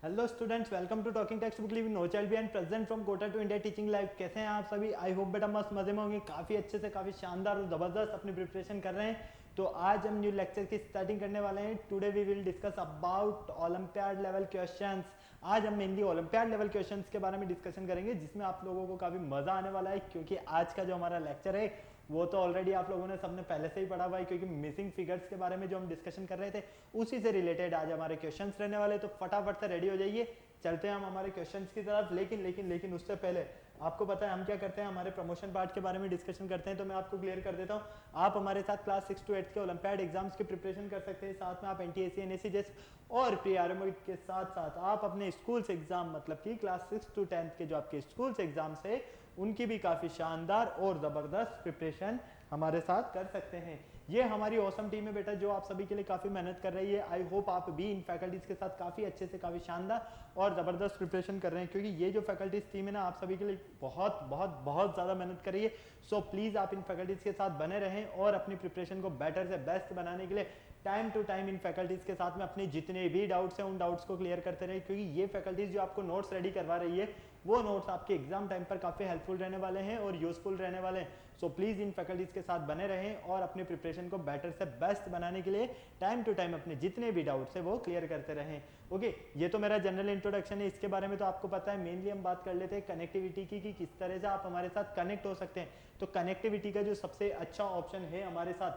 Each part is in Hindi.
Hello students, welcome to talking text book living no child and present from Kota to India teaching live. कैसे हैं आप सभी? आई होप बेटा मस्त मजे में होंगे, काफ़ी अच्छे से, काफ़ी शानदार और ज़बरदस्त अपनी प्रिपरेशन कर रहे हैं। तो आज हम न्यू लेक्चर की स्टार्टिंग करने वाले हैं। Today we will discuss about olympiad level questions. आज हम मेनली ओलंपियाड लेवल क्वेश्चंस के बारे में डिस्कशन करेंगे, जिसमें आप लोगों को काफ़ी मज़ा आने वाला है, क्योंकि आज का जो हमारा लेक्चर है वो तो ऑलरेडी आप लोगों ने सबने पहले से ही पढ़ा हुआ है, क्योंकि मिसिंग फिगर्स के बारे में जो हम डिस्कशन कर रहे थे उसी से रिलेटेड आज हमारे क्वेश्चंस रहने वाले। तो फटाफट से रेडी हो जाइए, चलते हैं हम हमारे क्वेश्चंस की तरफ। लेकिन उससे पहले आपको पता है हम क्या करते हैं, हमारे प्रमोशन पार्ट के बारे में डिस्कशन करते हैं। तो मैं आपको क्लियर कर देता हूँ, आप हमारे साथ क्लास 6 to 8 के ओलंपियाड एग्जाम्स की प्रिपरेशन कर सकते हैं। साथ में आप एनटीएसी एनएससी जैसे और प्री आरएमओ के साथ साथ आप अपने स्कूल्स एग्जाम, मतलब कि क्लास 6 to 10 के जो आपके स्कूल्स एग्जाम्स है उनकी भी काफ़ी शानदार और ज़बरदस्त प्रिपरेशन हमारे साथ कर सकते हैं। ये हमारी औसम टीम है बेटा, जो आप सभी के लिए काफ़ी मेहनत कर रही है। आई होप आप भी इन फैकल्टीज़ के साथ काफ़ी अच्छे से, काफ़ी शानदार और ज़बरदस्त प्रिपरेशन कर रहे हैं, क्योंकि ये जो फैकल्टीज़ टीम है ना, आप सभी के लिए बहुत बहुत बहुत ज़्यादा मेहनत कर रही है। सो प्लीज़ आप इन फैकल्टीज़ के साथ बने रहें और अपनी प्रिपरेशन को बेटर से बेस्ट बनाने के लिए टाइम टू टाइम इन फैकल्टीज़ के साथ में अपने जितने भी डाउट्स हैं उन डाउट्स को क्लियर करते रहे, क्योंकि ये फैकल्टीज़ जो आपको नोट्स रेडी करवा रही है वो नोट्स आपके एग्जाम टाइम पर काफ़ी हेल्पफुल रहने वाले हैं और यूजफुल रहने वाले हैं। सो प्लीज़ इन फैकल्टीज़ के साथ बने रहें और अपनी प्रिपरेशन को बेटर से बेस्ट बनाने के लिए टाइम टू टाइम अपने जितने भी डाउट्स हैं वो क्लियर करते रहें। ओके, ये तो मेरा जनरल इंट्रोडक्शन है, इसके बारे में तो आपको पता है। मेनली हम बात कर लेते हैं कनेक्टिविटी की, कि किस तरह से आप हमारे साथ कनेक्ट हो सकते हैं। तो कनेक्टिविटी का जो सबसे अच्छा ऑप्शन है हमारे साथ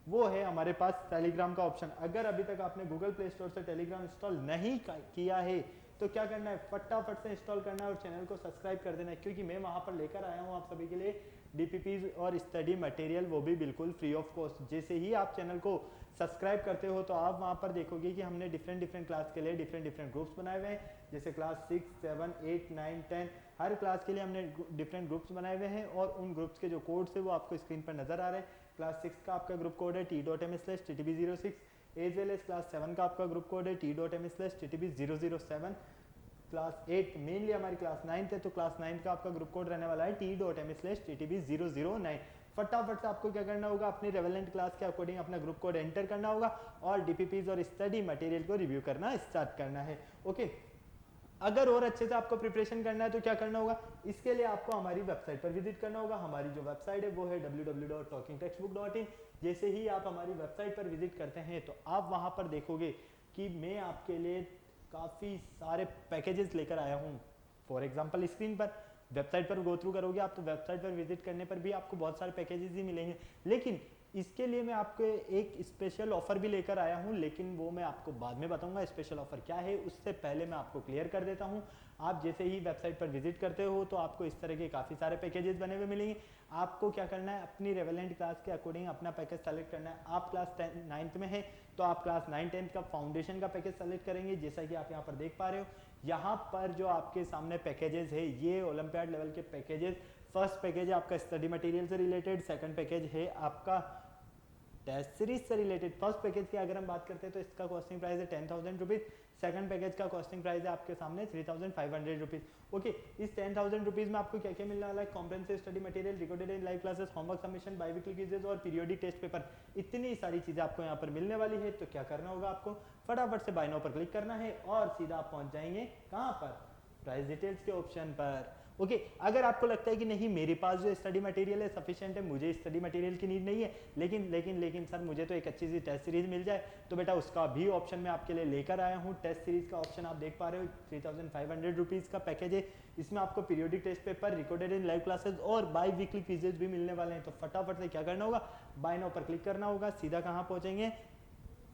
वो है हमारे पास टेलीग्राम का ऑप्शन। अगर अभी तक आपने गूगल प्ले स्टोर से टेलीग्राम इंस्टॉल नहीं किया है तो क्या करना है, फटाफट से इंस्टॉल करना है और चैनल को सब्सक्राइब कर देना है, क्योंकि मैं वहां पर लेकर आया हूं आप सभी के लिए डीपीपीज और स्टडी मटेरियल, वो भी बिल्कुल फ्री ऑफ कॉस्ट। जैसे ही आप चैनल को सब्सक्राइब करते हो तो आप वहां पर देखोगे कि हमने डिफरेंट क्लास के लिए डिफरेंट ग्रुप्स बनाए हुए हैं। जैसे क्लास 6, 7, 8, 9, 10 हर क्लास के लिए हमने डिफरेंट ग्रुप्स बनाए हुए हैं, और उन ग्रुप्स के जो कोड्स है वो आपको स्क्रीन पर नजर आ रहे हैं। क्लास 6 का आपका ग्रुप कोड है t.m/ttb06, as well as class 7 का आपका ग्रुप कोड है t.m/ttb007। क्लास 8 मेनली हमारी क्लास 9 है, तो क्लास 9 का आपका ग्रुप कोड रहने वाला है t.m/ttb009। फटाफट से आपको क्या करना होगा, अपनी रेवेलेंट क्लास के अकॉर्डिंग अपना ग्रुप कोड एंटर करना होगा और डीपीपीज और स्टडी मटेरियल को रिव्यू करना स्टार्ट करना है। ओके, अगर और अच्छे से आपको प्रिपरेशन करना है तो क्या करना होगा, इसके लिए आपको हमारी वेबसाइट पर विजिट करना होगा। हमारी जो वेबसाइट है वो है www.talkingtextbook.in। जैसे ही आप हमारी वेबसाइट पर विजिट करते हैं तो आप वहां पर देखोगे कि मैं आपके लिए काफ़ी सारे पैकेजेस लेकर आया हूँ। फॉर एग्जाम्पल स्क्रीन पर वेबसाइट पर गो थ्रू करोगे आप तो वेबसाइट पर विजिट करने पर भी आपको बहुत सारे पैकेजेस ही मिलेंगे, लेकिन इसके लिए मैं आपको एक स्पेशल ऑफर भी लेकर आया हूं, लेकिन वो मैं आपको बाद में बताऊंगा स्पेशल ऑफर क्या है। उससे पहले मैं आपको क्लियर कर देता हूं, आप जैसे ही वेबसाइट पर विजिट करते हो तो आपको इस तरह के काफ़ी सारे पैकेजेस बने हुए मिलेंगे। आपको क्या करना है, अपनी रेवेलेंट क्लास के अकॉर्डिंग अपना पैकेज सेलेक्ट करना है। आप क्लास 9th में है तो आप क्लास 9, 10th का फाउंडेशन का पैकेज सेलेक्ट करेंगे, जैसा कि आप यहाँ पर देख पा रहे हो। यहाँ पर जो आपके सामने पैकेजेस है ये ओलंपियाड लेवल के पैकेजेस। फर्स्ट पैकेज है आपका स्टडी मटेरियल से रिलेटेड, सेकंड पैकेज है आपका टेस्ट सीरीज से रिलेटेड। फर्स्ट पैकेज की अगर हम बात करते हैं तो इसका कॉस्टिंग प्राइस है 10,000 रुपीज़। सेकंड पैकेज का कॉस्टिंग प्राइस है आपके सामने 3,500 रुपीज़। ओके, इस 10,000 रुपीज़ में आपको क्या क्या मिलने वाला है, comprehensive study material, recorded in live classes, homework submission, biweekly quizzes और पीरियोडिक टेस्ट पेपर। इतनी सारी चीज़ें आपको यहाँ पर मिलने वाली है। तो क्या करना होगा, आपको फटाफट से बाय नाउ पर क्लिक करना है और सीधा आप पहुँच जाएंगे कहाँ पर, प्राइस डिटेल्स के ऑप्शन पर। ओके, अगर आपको लगता है कि नहीं मेरे पास जो स्टडी मटेरियल है सफिशिएंट है, मुझे स्टडी मटेरियल की नीड नहीं है, लेकिन सर मुझे तो एक अच्छी सी टेस्ट सीरीज मिल जाए, तो बेटा उसका भी ऑप्शन मैं आपके लिए लेकर आया हूँ। टेस्ट सीरीज का ऑप्शन आप देख पा रहे हो, 3,500 रुपीज़ का पैकेज है। इसमें आपको periodic test paper, recorded in live classes और बाई वीकली क्विजेज भी मिलने वाले हैं। तो फटाफट से क्या करना होगा, बाय नाउ पर क्लिक करना होगा, सीधा कहाँ पहुँचेंगे,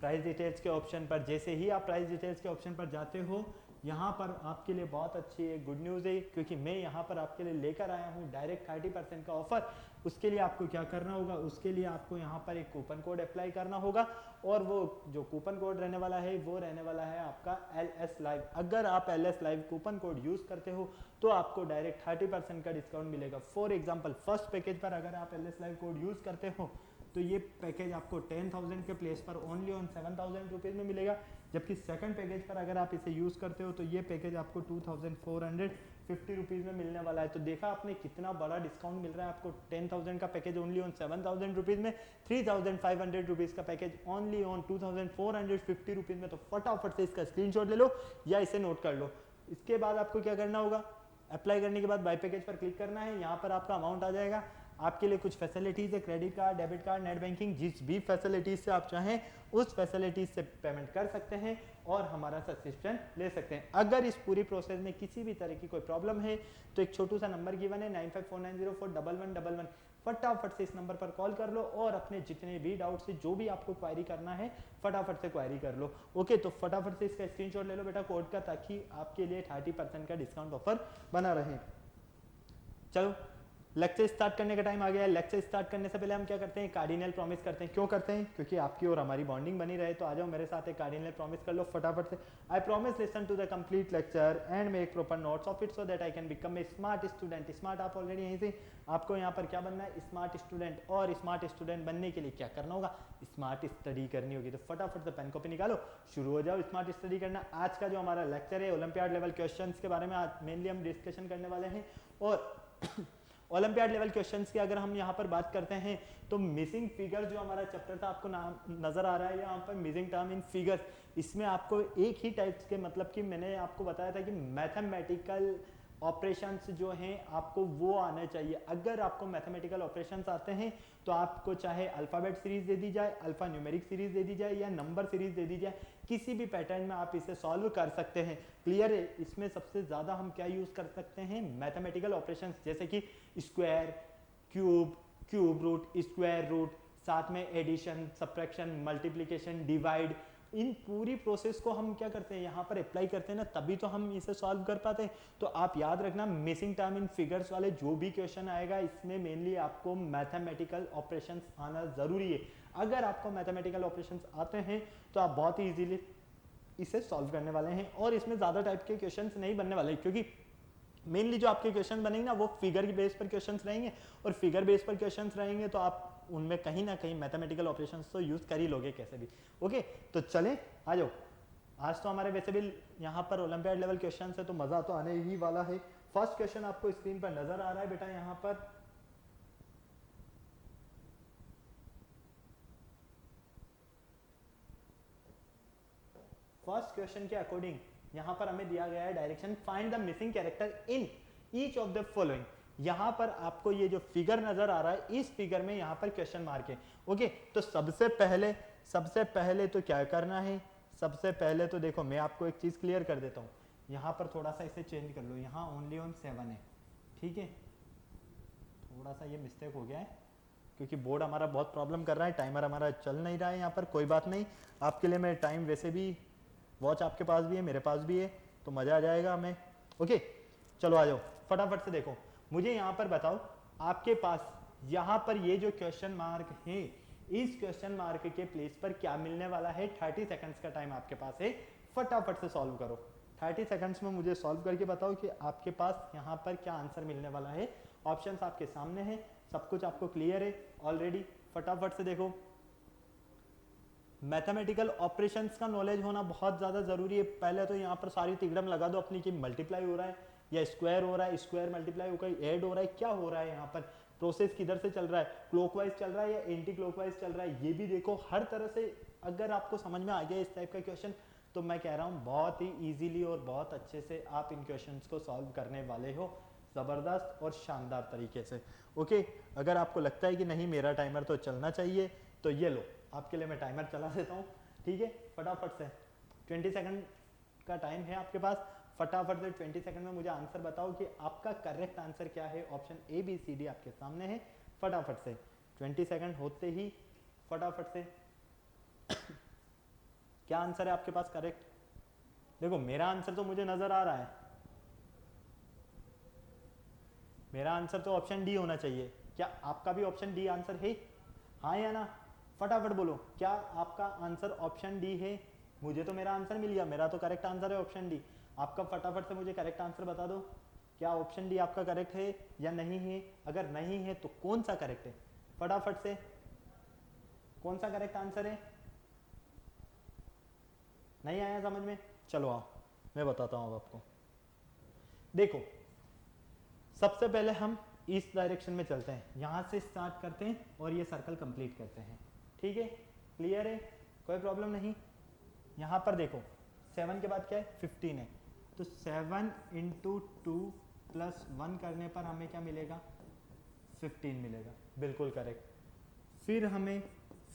प्राइस डिटेल्स के ऑप्शन पर। जैसे ही आप प्राइस डिटेल्स के ऑप्शन पर जाते हो, यहाँ पर आपके लिए बहुत अच्छी एक गुड न्यूज़ है, क्योंकि मैं यहाँ पर आपके लिए लेकर आया हूँ डायरेक्ट 30% का ऑफर। उसके लिए आपको क्या करना होगा, उसके लिए आपको यहाँ पर एक कूपन कोड अप्लाई करना होगा, और वो जो कूपन कोड रहने वाला है वो रहने वाला है आपका LS लाइव। अगर आप LS live coupon code use करते हो तो आपको डायरेक्ट 30% का डिस्काउंट मिलेगा। फॉर एग्जाम्पल फर्स्ट पैकेज पर अगर आप LS लाइव कोड यूज़ करते हो तो ये पैकेज आपको 10,000 के प्लेस पर ओनली ऑन 7,000 रुपीज़ में मिलेगा। जबकि सेकंड पैकेज पर अगर आप इसे यूज़ करते हो तो ये पैकेज आपको 2450 रुपीज़ में मिलने वाला है। तो देखा आपने कितना बड़ा डिस्काउंट मिल रहा है आपको। 10,000 का पैकेज ओनली ऑन 7,000 रुपीज़ में, 3,500 रुपीज़ का पैकेज ओनली ऑन 2,450 रुपीज़ में। तो फटाफट से इसका स्क्रीनशॉट ले लो या इसे नोट कर लो। इसके बाद आपको क्या करना होगा, अप्लाई करने के बाद बाय पैकेज पर क्लिक करना है। यहाँ पर आपका अमाउंट आ जाएगा। आपके लिए कुछ फैसिलिटीज़ है, credit card, debit card, net banking, जिस भी फैसिलिटीज़ से आप चाहें उस फैसिलिटीज़ से पेमेंट कर सकते हैं और हमारा सब्सक्रिप्शन ले सकते हैं। अगर इस पूरी प्रोसेस में किसी भी तरह की कोई प्रॉब्लम है तो एक छोटू सा नंबर गिवन है 9549041111, फटाफट से इस नंबर पर कॉल कर लो और अपने जितने भी डाउट्स है, जो भी आपको क्वायरी करना है, फटाफट से क्वायरी कर लो। ओके, तो फटाफट से इसका स्क्रीनशॉट ले लो बेटा कोड का, ताकि आपके लिए 30% का डिस्काउंट ऑफर बना रहे। चलो लेक्चर स्टार्ट करने का टाइम आ गया है। लेक्चर स्टार्ट करने से पहले हम क्या करते हैं, कार्डिनल प्रॉमिस करते हैं। क्यों करते हैं? क्योंकि आपकी और हमारी बॉन्डिंग बनी रहे। तो आ जाओ मेरे साथ एक कार्डिनल प्रॉमिस कर लो फटाफट से। I promise listen to the complete lecture and make proper notes of it so that I can become a smart student. Smart आप ऑलरेडी यहीं से, आपको यहाँ पर क्या बनना है, स्मार्ट स्टूडेंट। और स्मार्ट स्टूडेंट बनने के लिए क्या करना होगा, स्मार्ट स्टडी करनी होगी। तो फटाफट से पेन कॉपी निकालो, शुरू हो जाओ स्मार्ट स्टडी करना। आज का जो हमारा लेक्चर है ओलंपियाड लेवल क्वेश्चंस के बारे में आज मेनली हम डिस्कशन करने वाले हैं। और ओलंपियाड लेवल क्वेश्चंस की अगर हम यहाँ पर बात करते हैं तो मिसिंग फिगर जो हमारा चैप्टर था, आपको नाम नजर आ रहा है यहाँ पर, मिसिंग टर्म इन फिगर्स। इसमें आपको एक ही टाइप्स के, मतलब कि मैंने आपको बताया था कि मैथमेटिकल ऑपरेशंस जो हैं आपको वो आने चाहिए। अगर आपको मैथमेटिकल ऑपरेशंस आते हैं तो आपको चाहे अल्फ़ाबेट सीरीज दे दी जाए, अल्फ़ा न्यूमेरिक सीरीज दे दी जाए या नंबर सीरीज दे दी जाए, किसी भी पैटर्न में आप इसे सॉल्व कर सकते हैं। क्लियर है? इसमें सबसे ज़्यादा हम क्या यूज़ कर सकते हैं, मैथमेटिकल ऑपरेशंस, जैसे कि square, cube, cube root, square root, साथ में एडिशन, सब्ट्रैक्शन, मल्टीप्लिकेशन, डिवाइड। इन पूरी प्रोसेस को हम क्या करते हैं, यहाँ पर अप्लाई करते हैं ना, तभी तो हम इसे सॉल्व कर पाते हैं। तो आप याद रखना, मिसिंग टर्म इन फिगर्स वाले जो भी क्वेश्चन आएगा इसमें मेनली आपको मैथमेटिकल ऑपरेशंस आना जरूरी है। अगर आपको मैथमेटिकल ऑपरेशंस आते हैं तो आप बहुत ही इजीली इसे सॉल्व करने वाले हैं। और इसमें ज़्यादा टाइप के क्वेश्चंस नहीं बनने वाले, क्योंकि मेनली जो आपके क्वेश्चन बनेंगे ना वो फिगर के बेस पर क्वेश्चंस रहेंगे। और फिगर बेस पर क्वेश्चंस रहेंगे तो आप उनमें कहीं ना कहीं मैथमेटिकल ऑपरेशंस तो यूज़ कर ही लोगे कैसे भी। ओके, तो चलें आ जाओ। आज तो हमारे वैसे भी यहाँ पर ओलंपियाड लेवल क्वेश्चन है तो मज़ा तो आने ही वाला है। फर्स्ट क्वेश्चन आपको स्क्रीन पर नजर आ रहा है बेटा, यहाँ पर फर्स्ट क्वेश्चन के अकॉर्डिंग यहाँ पर हमें दिया गया है direction, find the missing character in each of the following. यहाँ पर आपको ये जो फिगर नजर आ रहा है, इस फिगर में यहाँ पर क्वेश्चन मार्क है। ओके, तो सबसे पहले तो क्या करना है, सबसे पहले तो देखो मैं आपको एक चीज क्लियर कर देता हूँ। यहाँ पर थोड़ा सा इसे चेंज कर लो, यहाँ ओनली ऑन 7 है, ठीक है। थोड़ा सा ये मिस्टेक हो गया है क्योंकि बोर्ड हमारा बहुत प्रॉब्लम कर रहा है, टाइमर हमारा चल नहीं रहा है यहाँ पर। कोई बात नहीं, आपके लिए मैं टाइम, वैसे भी वॉच आपके पास भी है, मेरे पास भी है, तो मज़ा आ जाएगा हमें। ओके, चलो आ जाओ फटाफट से। देखो मुझे यहाँ पर बताओ, आपके पास यहाँ पर ये जो क्वेश्चन मार्क है, इस क्वेश्चन मार्क के प्लेस पर क्या मिलने वाला है। 30 सेकंड्स का टाइम आपके पास है, फटाफट से सॉल्व करो। 30 सेकंड्स में मुझे सॉल्व करके बताओ कि आपके पास यहाँ पर क्या आंसर मिलने वाला है। ऑप्शंस आपके सामने हैं, सब कुछ आपको क्लियर है ऑलरेडी। फटाफट से देखो, मैथमेटिकल ऑपरेशंस का नॉलेज होना बहुत ज़्यादा ज़रूरी है। पहले तो यहाँ पर सारी तिगड़म लगा दो अपनी कि मल्टीप्लाई हो रहा है या स्क्वायर हो रहा है, स्क्वायर मल्टीप्लाई होकर ऐड हो रहा है, क्या हो रहा है यहाँ पर, प्रोसेस किधर से चल रहा है, क्लॉकवाइज चल रहा है या एंटी क्लॉकवाइज चल रहा है, ये भी देखो। हर तरह से अगर आपको समझ में आ गया इस टाइप का क्वेश्चन, तो मैं कह रहा हूँ बहुत ही ईजीली और बहुत अच्छे से आप इन क्वेश्चंस को सॉल्व करने वाले हो, ज़बरदस्त और शानदार तरीके से। ओके, अगर आपको लगता है कि नहीं मेरा टाइमर तो चलना चाहिए, तो ये लो आपके लिए मैं टाइमर चला देता हूँ, ठीक है। फटाफट से 20 सेकंड का टाइम है आपके पास। फटाफट से 20 सेकंड में मुझे आंसर बताओ कि आपका करेक्ट आंसर क्या है। Option A B C D आपके सामने है, फटाफट से 20 सेकंड होते ही फटाफट से क्या आंसर है आपके पास करेक्ट। देखो मेरा आंसर तो मुझे नजर आ रहा है, मेरा आंसर तो ऑप्शन डी होना चाहिए। क्या आपका भी ऑप्शन डी आंसर है, हाँ या ना? फटाफट बोलो, क्या आपका आंसर ऑप्शन डी है? मुझे तो मेरा आंसर मिल गया, मेरा तो करेक्ट आंसर है ऑप्शन डी। आपका फटाफट से मुझे करेक्ट आंसर बता दो, क्या ऑप्शन डी आपका करेक्ट है या नहीं है? अगर नहीं है तो कौन सा करेक्ट है, फटाफट से कौन सा करेक्ट आंसर है? नहीं आया समझ में? चलो आओ मैं बताता हूँ अब आपको। देखो सबसे पहले हम इस डायरेक्शन में चलते हैं, यहाँ से स्टार्ट करते हैं और ये सर्कल कंप्लीट करते हैं। ठीक है, क्लियर है, कोई प्रॉब्लम नहीं। यहाँ पर देखो 7 के बाद क्या है 15 है, तो 7 इंटू 2 प्लस 1 करने पर हमें क्या मिलेगा 15 मिलेगा, बिल्कुल करेक्ट। फिर हमें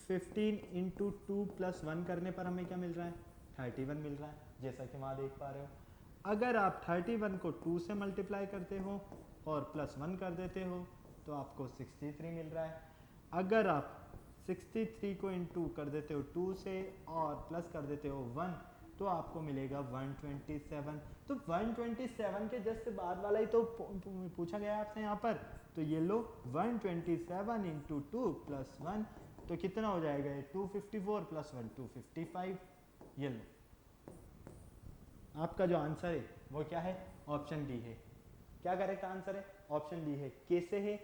15 इंटू 2 प्लस 1 करने पर हमें क्या मिल रहा है 31 मिल रहा है, जैसा कि वहाँ देख पा रहे हो। अगर आप 31 को 2 से मल्टीप्लाई करते हो और प्लस 1 कर देते हो तो आपको 63 मिल रहा है। अगर आप 63 को इंटू कर देते हो 2 से और प्लस कर देते हो 1 तो आपको मिलेगा 127। तो 127 के जस्ट बाद वाला ही तो पूछा गया आपसे यहाँ पर, तो ये लो 127 इंटू 2 प्लस 1 तो कितना हो जाएगा ये 254 प्लस 1 255। ये लो आपका जो आंसर है वो क्या है ऑप्शन डी है। क्या करेक्ट आंसर है ऑप्शन डी है। कैसे है?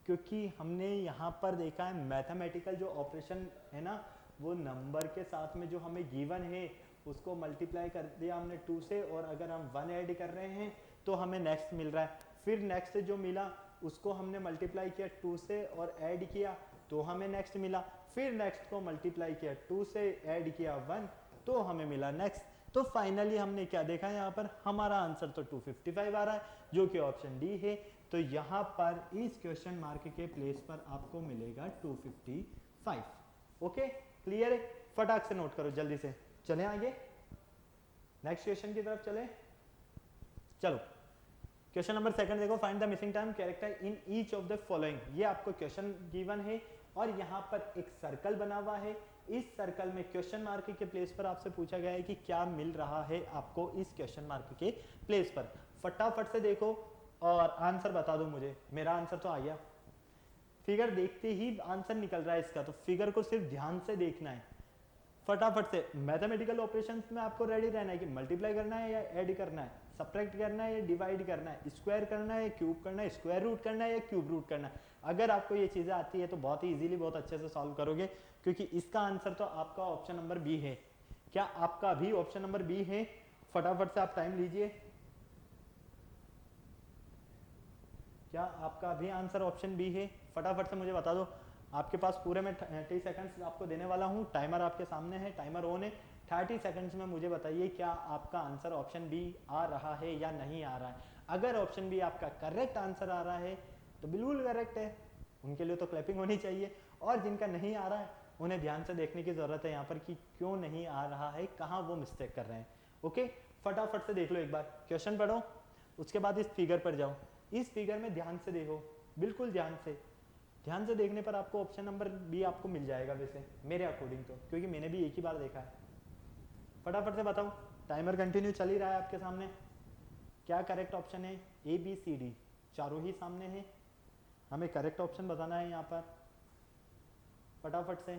क्योंकि हमने यहाँ पर देखा है मैथमेटिकल जो ऑपरेशन है ना वो नंबर के साथ में जो हमें गिवन है उसको मल्टीप्लाई कर दिया हमने 2 से, और अगर हम 1 ऐड कर रहे हैं तो हमें नेक्स्ट मिल रहा है। फिर नेक्स्ट जो मिला उसको हमने मल्टीप्लाई किया 2 से और ऐड किया तो हमें नेक्स्ट मिला। फिर नेक्स्ट को मल्टीप्लाई किया 2 से ऐड किया 1 तो हमें मिला नेक्स्ट। तो फाइनली हमने क्या देखा यहाँ पर हमारा आंसर तो 255 आ रहा है जो कि ऑप्शन डी है। तो यहाँ पर इस क्वेश्चन मार्क के प्लेस पर आपको मिलेगा 255। ओके क्लियर है, फटाक से नोट करो जल्दी से। चलें आगे नेक्स्ट क्वेश्चन की तरफ चले। चलो क्वेश्चन नंबर 2 देखो, find the missing term character in each of the following. ये आपको क्वेश्चन गिवन है और यहाँ पर एक सर्कल बना हुआ है। इस सर्कल में क्वेश्चन मार्क के प्लेस पर आपसे पूछा गया है कि क्या मिल रहा है आपको इस क्वेश्चन मार्क के प्लेस पर। फटाफट से देखो और आंसर बता दो मुझे। मेरा आंसर तो आ गया, फिगर देखते ही आंसर निकल रहा है इसका, तो फिगर को सिर्फ ध्यान से देखना है। फटाफट से मैथमेटिकल ऑपरेशंस में आपको रेडी रहना है कि मल्टीप्लाई करना है या ऐड करना है, सब्ट्रैक्ट करना है या डिवाइड करना है, स्क्वायर करना है या क्यूब करना है, स्क्वायर रूट करना है या क्यूब रूट करना है। अगर आपको ये चीज़ें आती है तो बहुत ही इजीली बहुत अच्छे से सॉल्व करोगे, क्योंकि इसका आंसर तो आपका ऑप्शन नंबर बी है। क्या आपका भी ऑप्शन नंबर बी है? फटाफट से आप टाइम लीजिए। क्या आपका भी आंसर ऑप्शन बी है? फटाफट से मुझे बता दो। आपके पास पूरे में 30 सेकंड्स आपको देने वाला हूँ। टाइमर आपके सामने है, टाइमर ऑन है। 30 सेकंड्स में मुझे बताइए क्या आपका आंसर ऑप्शन बी आ रहा है या नहीं आ रहा है। अगर ऑप्शन बी आपका करेक्ट आंसर आ रहा है तो बिल्कुल करेक्ट है, उनके लिए तो क्लैपिंग होनी चाहिए। और जिनका नहीं आ रहा है उन्हें ध्यान से देखने की ज़रूरत है यहाँ पर कि क्यों नहीं आ रहा है, कहाँ वो मिस्टेक कर रहे हैं। ओके फटाफट से देख लो, एक बार क्वेश्चन पढ़ो उसके बाद इस फिगर पर जाओ। इस फिगर में ध्यान से देखो, बिल्कुल ध्यान से देखने पर आपको ऑप्शन नंबर बी आपको मिल जाएगा वैसे मेरे अकॉर्डिंग तो, क्योंकि मैंने भी एक ही बार देखा है। फटाफट से बताओ, टाइमर कंटिन्यू चल ही रहा है आपके सामने। क्या करेक्ट ऑप्शन है? ए बी सी डी चारों ही सामने है, हमें करेक्ट ऑप्शन बताना है यहाँ पर। फटाफट से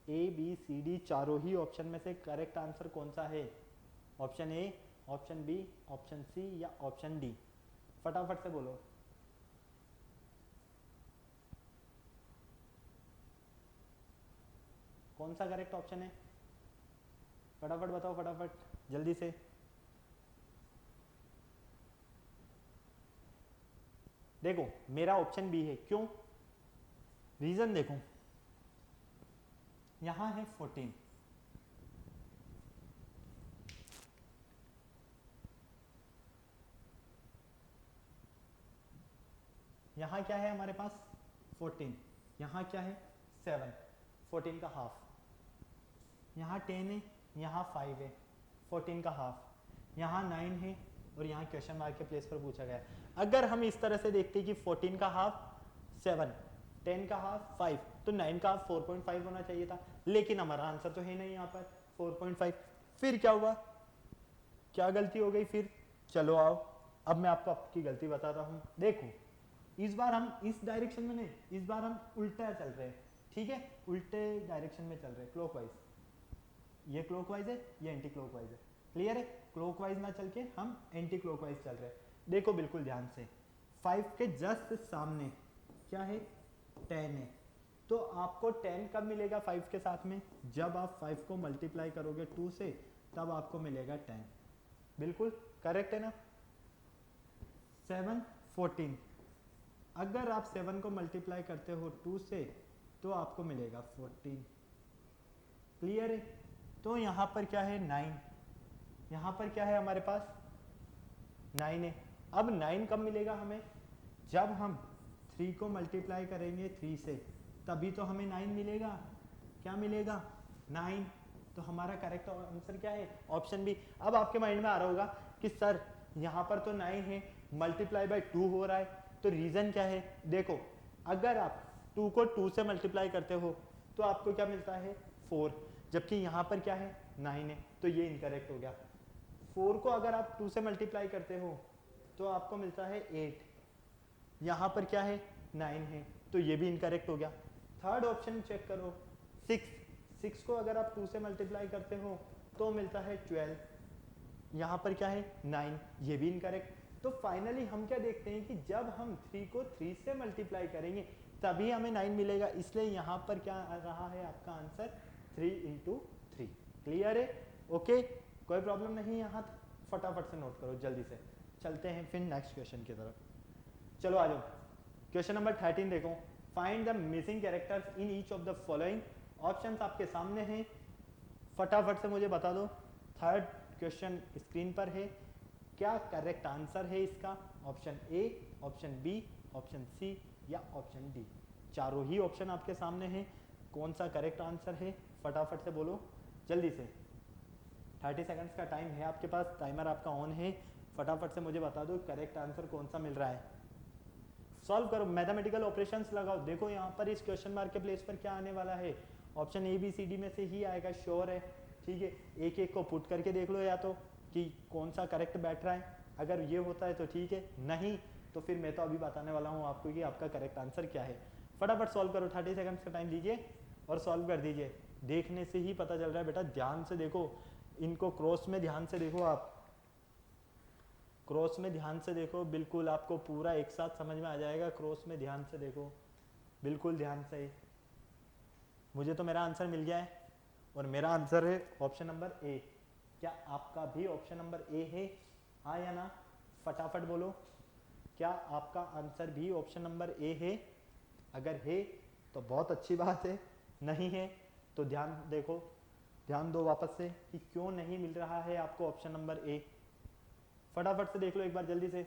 ए बी सी डी चारों ही ऑप्शन में से करेक्ट आंसर कौन सा है? Option A, option B, option C या ऑप्शन डी? फटाफट से बोलो। कौन सा करेक्ट ऑप्शन है? फटाफट बताओ, फटाफट जल्दी से। देखो मेरा ऑप्शन बी है, क्यों? रीजन देखो, यहां है 14, यहाँ क्या है हमारे पास 14, यहाँ क्या है 7, 14 का हाफ, यहाँ 10 है, यहाँ 5 है, 14 का हाफ, यहाँ 9 है और यहाँ क्वेश्चन मार्क के प्लेस पर पूछा गया है। अगर हम इस तरह से देखते हैं कि 14 का हाफ 7, 10 का हाफ 5, तो 9 का हाफ 4.5 होना चाहिए था, लेकिन हमारा आंसर तो है नहीं यहाँ पर 4.5। फिर क्या हुआ, क्या गलती हो गई फिर? चलो आओ अब मैं आपको आपकी गलती बताता हूँ। देखो इस बार हम इस डायरेक्शन में नहीं, इस बार हम उल्टा चल रहे हैं, ठीक है, उल्टे डायरेक्शन में चल रहे हैं, क्लॉकवाइज। ये क्लॉकवाइज है, ये एंटी क्लॉकवाइज है, क्लियर है? क्लॉकवाइज ना चल के हम एंटी क्लॉकवाइज चल रहे हैं। देखो बिल्कुल ध्यान से, 5 के जस्ट सामने क्या है 10 है, तो आपको 10 कब मिलेगा 5 के साथ में, जब आप 5 को मल्टीप्लाई करोगे 2 से, तब आपको मिलेगा 10। बिल्कुल करेक्ट है ना। 7 14, अगर आप 7 को मल्टीप्लाई करते हो 2 से तो आपको मिलेगा 14। क्लियर है। तो यहाँ पर क्या है 9, यहाँ पर क्या है हमारे पास 9 है। अब 9 कब मिलेगा हमें, जब हम 3 को मल्टीप्लाई करेंगे 3 से, तभी तो हमें 9 मिलेगा। क्या मिलेगा 9। तो हमारा करेक्ट आंसर क्या है ऑप्शन बी। अब आपके माइंड में आ रहा होगा कि सर यहाँ पर तो 9 है, मल्टीप्लाई बाय 2 हो रहा है, तो रीजन क्या है। देखो अगर आप 2 को 2 से मल्टीप्लाई करते हो तो आपको क्या मिलता है 4, जबकि यहाँ पर क्या है 9 है, तो ये इनकरेक्ट हो गया। 4 को अगर आप 2 से मल्टीप्लाई करते हो तो आपको मिलता है 8, यहाँ पर क्या है 9 है, तो ये भी इनकरेक्ट हो गया। थर्ड ऑप्शन चेक करो 6 को अगर आप 2 से मल्टीप्लाई करते हो तो मिलता है 12, यहाँ पर क्या है 9, ये भी इनकरेक्ट। तो फाइनली हम क्या देखते हैं कि जब हम 3 को 3 से मल्टीप्लाई करेंगे तभी हमें 9 मिलेगा, इसलिए यहाँ पर क्या आ रहा है आपका आंसर 3 इंटू 3। क्लियर है। ओके कोई प्रॉब्लम नहीं, यहाँ फटाफट से नोट करो जल्दी से। चलते हैं फिर नेक्स्ट क्वेश्चन की तरफ। चलो आ जाओ क्वेश्चन नंबर 13 देखो। Find the missing characters in each of the following. Options आपके सामने हैं, फटाफट से मुझे बता दो। थर्ड क्वेश्चन स्क्रीन पर है, क्या करेक्ट आंसर है इसका, option A, option B, option C या ऑप्शन डी। चारों ही ऑप्शन आपके सामने हैं, कौन सा करेक्ट आंसर है फटाफट से बोलो जल्दी से। 30 सेकंड्स का टाइम है आपके पास, टाइमर आपका ऑन है, फटाफट से मुझे बता दो करेक्ट आंसर कौन सा मिल रहा है। सॉल्व करो, मैथमेटिकल ऑपरेशंस लगाओ। देखो यहाँ पर इस क्वेश्चन मार्क के प्लेस पर क्या आने वाला है, option A B C D में से ही आएगा, श्योर है। ठीक है, एक एक को पुट करके देख लो या तो कि कौन सा करेक्ट बैठ रहा है। अगर ये होता है तो ठीक है, नहीं तो फिर मैं तो अभी बताने वाला हूँ आपको कि आपका करेक्ट आंसर क्या है। फटाफट सॉल्व करो, 30 सेकंड्स का टाइम दीजिए और सॉल्व कर दीजिए। देखने से ही पता चल रहा है बेटा, ध्यान से देखो इनको, क्रॉस में ध्यान से देखो, आप क्रॉस में ध्यान से देखो, बिल्कुल आपको पूरा एक साथ समझ में आ जाएगा। क्रॉस में ध्यान से देखो, बिल्कुल ध्यान से। मुझे तो मेरा आंसर मिल गया है और मेरा आंसर है ऑप्शन नंबर ए। क्या आपका भी ऑप्शन नंबर ए है, हाँ या ना, फटाफट बोलो। क्या आपका आंसर भी ऑप्शन नंबर ए है? अगर है तो बहुत अच्छी बात है, नहीं है तो ध्यान देखो, ध्यान दो वापस से कि क्यों नहीं मिल रहा है आपको ऑप्शन नंबर ए। फटाफट से देख लो एक बार जल्दी से,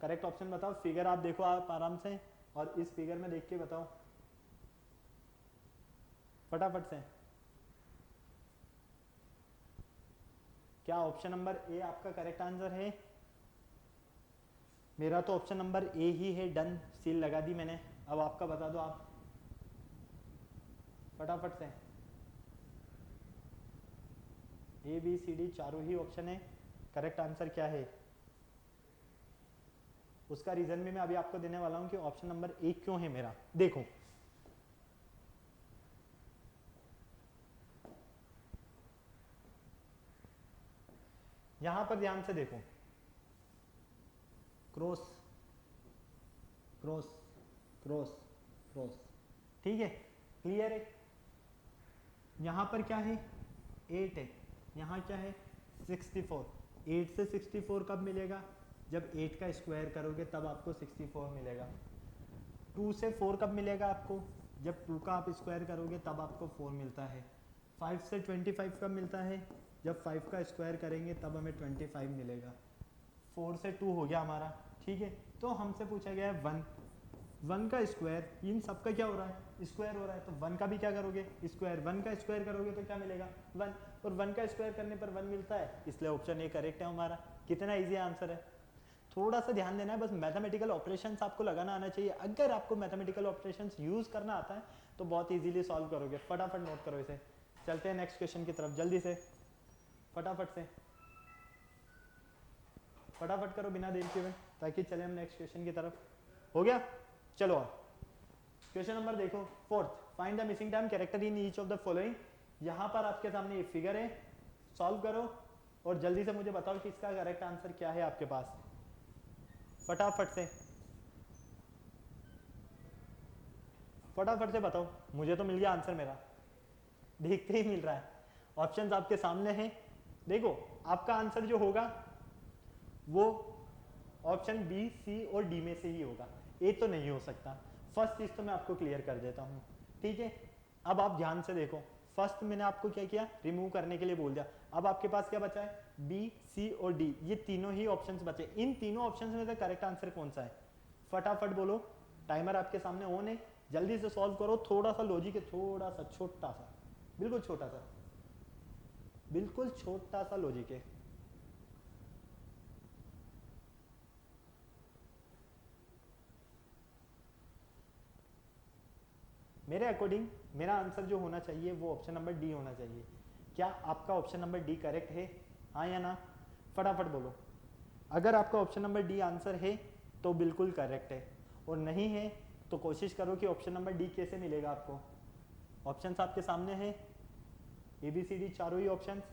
करेक्ट ऑप्शन बताओ। फिगर आप देखो आप आराम से, और इस फिगर में देख के बताओ फटाफट से। क्या ऑप्शन नंबर ए आपका करेक्ट आंसर है? मेरा तो ऑप्शन नंबर ए ही है, डन, सील लगा दी मैंने। अब आपका बता दो आप फटाफट से। ए बी सी डी चारों ही ऑप्शन है, करेक्ट आंसर क्या है उसका रीजन भी मैं अभी आपको देने वाला हूं कि ऑप्शन नंबर ए क्यों है मेरा। देखो यहां पर ध्यान से देखो, क्रॉस क्रॉस क्रॉस क्रॉस, ठीक है, क्लियर है। यहां पर क्या है 8 है, यहाँ क्या है 64। 8 से 64 कब मिलेगा? जब 8 का स्क्वायर करोगे तब आपको 64 मिलेगा। 2 से 4 कब मिलेगा आपको? जब 2 का आप स्क्वायर करोगे तब आपको 4 मिलता है। 5 से 25 कब मिलता है? जब 5 का स्क्वायर करेंगे तब हमें 25 मिलेगा। 4 से 2 हो गया हमारा, ठीक है। तो हमसे पूछा गया है 1 का स्क्वायर, इन सब का क्या हो रहा है स्क्वायर हो रहा है, तो 1 का भी क्या करोगे स्क्वायर। 1 का स्क्वायर करोगे तो क्या मिलेगा 1, और 1 का स्क्वायर करने पर 1 मिलता है, इसलिए ऑप्शन ए करेक्ट है हमारा। कितना इजी आंसर है, थोड़ा सा ध्यान देना है बस। मैथमेटिकल ऑपरेशंस आपको लगाना आना चाहिए। अगर आपको मैथमेटिकल ऑपरेशंस यूज करना आता है तो बहुत इजीली सॉल्व करोगे। फटाफट नोट करो इसे। चलते हैं नेक्स्ट क्वेश्चन की तरफ जल्दी से, फटाफट से, फटाफट करो बिना देर के हुए, ताकि चले हम नेक्स्ट क्वेश्चन की तरफ। हो गया, चलो क्वेश्चन नंबर देखो 4th, find the missing term character in each of the following. यहाँ पर आपके सामने ये फिगर है, सॉल्व करो और जल्दी से मुझे बताओ कि इसका करेक्ट आंसर क्या है आपके पास, फटाफट से। फटाफट से बताओ, मुझे तो मिल गया आंसर मेरा, देखते ही मिल रहा है। ऑप्शंस आपके सामने हैं, देखो आपका आंसर जो होगा वो ऑप्शन बी, सी और डी में से ही होगा, ए तो नहीं हो सकता। फर्स्ट चीज तो मैं आपको क्लियर कर देता हूँ, ठीक है। अब आप ध्यान से देखो, फर्स्ट मैंने आपको क्या किया, रिमूव करने के लिए बोल दिया। अब आपके पास क्या बचा है, बी, सी और डी, ये तीनों ही ऑप्शंस बचे। इन तीनों ऑप्शंस में से करेक्ट आंसर कौन सा है, फटाफट बोलो। टाइमर आपके सामने ऑन है, जल्दी से सॉल्व करो। थोड़ा सा लॉजिक है, थोड़ा सा छोटा सा, बिल्कुल छोटा सा, बिल्कुल छोटा सा लॉजिक है। मेरे अकॉर्डिंग मेरा आंसर जो होना चाहिए वो ऑप्शन नंबर डी होना चाहिए। क्या आपका ऑप्शन नंबर डी करेक्ट है, हाँ या ना, फटाफट बोलो। अगर आपका ऑप्शन नंबर डी आंसर है तो बिल्कुल करेक्ट है, और नहीं है तो कोशिश करो कि ऑप्शन नंबर डी कैसे मिलेगा आपको। ऑप्शंस आपके सामने हैं, ए बी सी डी चारों ही ऑप्शंस।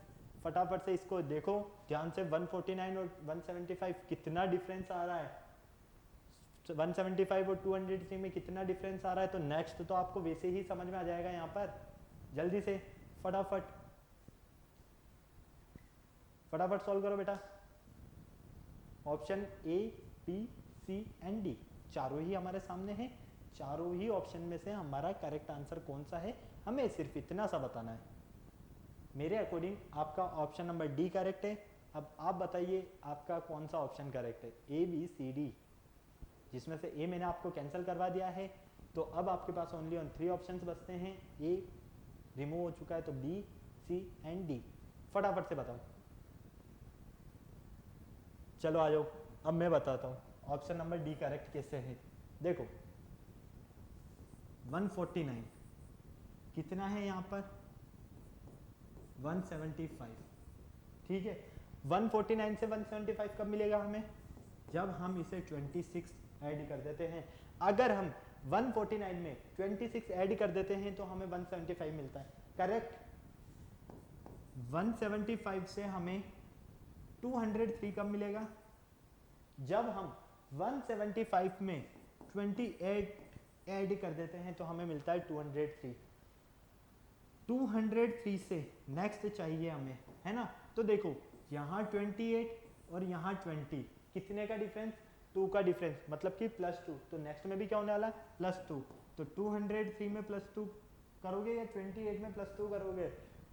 फटाफट से इसको देखो ध्यान से, 149 और 175 कितना डिफरेंस आ रहा है, 175 और 203 में कितना डिफरेंस आ रहा है। तो नेक्स्ट तो आपको वैसे ही समझ में आ जाएगा यहाँ पर। जल्दी से फटाफट फटाफट सॉल्व करो बेटा। Option A, B, C and D चारों ही हमारे सामने हैं। चारों ही ऑप्शन में से हमारा करेक्ट आंसर कौन सा है, हमें सिर्फ इतना सा बताना है। मेरे अकॉर्डिंग आपका ऑप्शन नंबर डी करेक्ट है। अब आप बताइए आपका कौन सा ऑप्शन करेक्ट है, ए, बी, सी, डी, जिसमें से ए मैंने आपको कैंसिल करवा दिया है। तो अब आपके पास ओनली ऑन 3 ऑप्शंस बचते हैं, ए रिमूव हो चुका है, तो बी, सी एंड डी। फटाफट से बताओ, चलो आ जाओ। अब मैं बताता हूँ ऑप्शन नंबर डी करेक्ट कैसे है। देखो 149 कितना है यहाँ पर, 175, ठीक है। 149 से 175 कब मिलेगा हमें, जब हम इसे 26 ऐड कर देते हैं। अगर हम 149 में 26 ऐड कर देते हैं तो हमें 175 मिलता है, करेक्ट। 175 से हमें 203 कब मिलेगा, जब हम 175 में 28 ऐड कर देते हैं तो हमें मिलता है 203। 203 से नेक्स्ट चाहिए हमें, है ना। तो देखो यहाँ 28 और यहाँ 20, कितने का डिफरेंस, 2 का डिफरेंस, मतलब कि +2। तो नेक्स्ट में भी क्या होने वाला है, +2। तो 203 में +2 करोगे या 28 में +2 करोगे,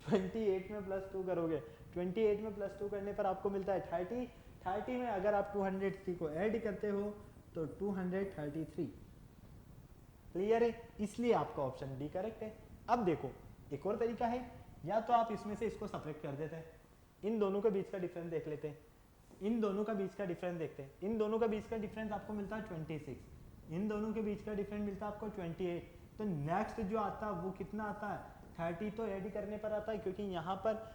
28 में +2 करोगे। 28 में +2 करने पर आपको मिलता है 30। 30 में अगर आप 203 को ऐड करते हो तो 233। क्लियर है, इसलिए आपका ऑप्शन डी करेक्ट है। अब देखो एक और तरीका है, या तो आप इसमें से इसको सब्ट्रैक्ट कर देते हैं, इन दोनों के बीच का डिफरेंस देख लेते हैं, इन दोनों का बीच का डिफरेंस देखते हैं। इन दोनों का बीच का डिफरेंस आपको मिलता है 26, इन दोनों के बीच का डिफरेंस मिलता है आपको 28। तो नेक्स्ट जो आता है वो कितना आता है, 30 तो ऐड करने पर आता है, क्योंकि यहाँ पर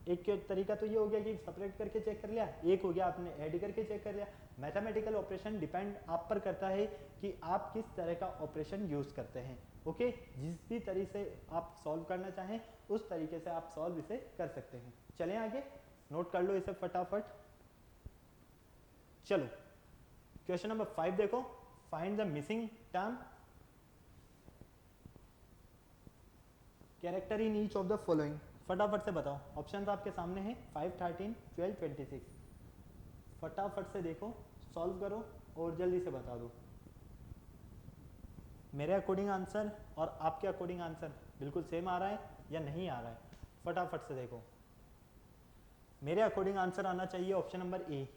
एक तरीका तो ये हो गया कि सब्ट्रैक्ट करके चेक कर लिया, एक हो गया आपने ऐड करके चेक कर लिया। मैथमेटिकल ऑपरेशन डिपेंड आप पर करता है कि आप किस तरह का ऑपरेशन यूज करते हैं, ओके। जिस भी तरीके से आप सॉल्व करना चाहें उस तरीके से आप सॉल्व इसे कर सकते हैं। चलें आगे, नोट कर लो इसे फटाफट। चलो क्वेश्चन नंबर 5 देखो, find the missing term character in each of the following. फटाफट से बताओ, ऑप्शंस आपके सामने हैं 5, 13, 12, 26। फटाफट से देखो, सॉल्व करो और जल्दी से बता दो। मेरे अकॉर्डिंग आंसर और आपके अकॉर्डिंग आंसर बिल्कुल सेम आ रहा है या नहीं आ रहा है, फटाफट से देखो। मेरे अकॉर्डिंग आंसर आना चाहिए ऑप्शन नंबर ए।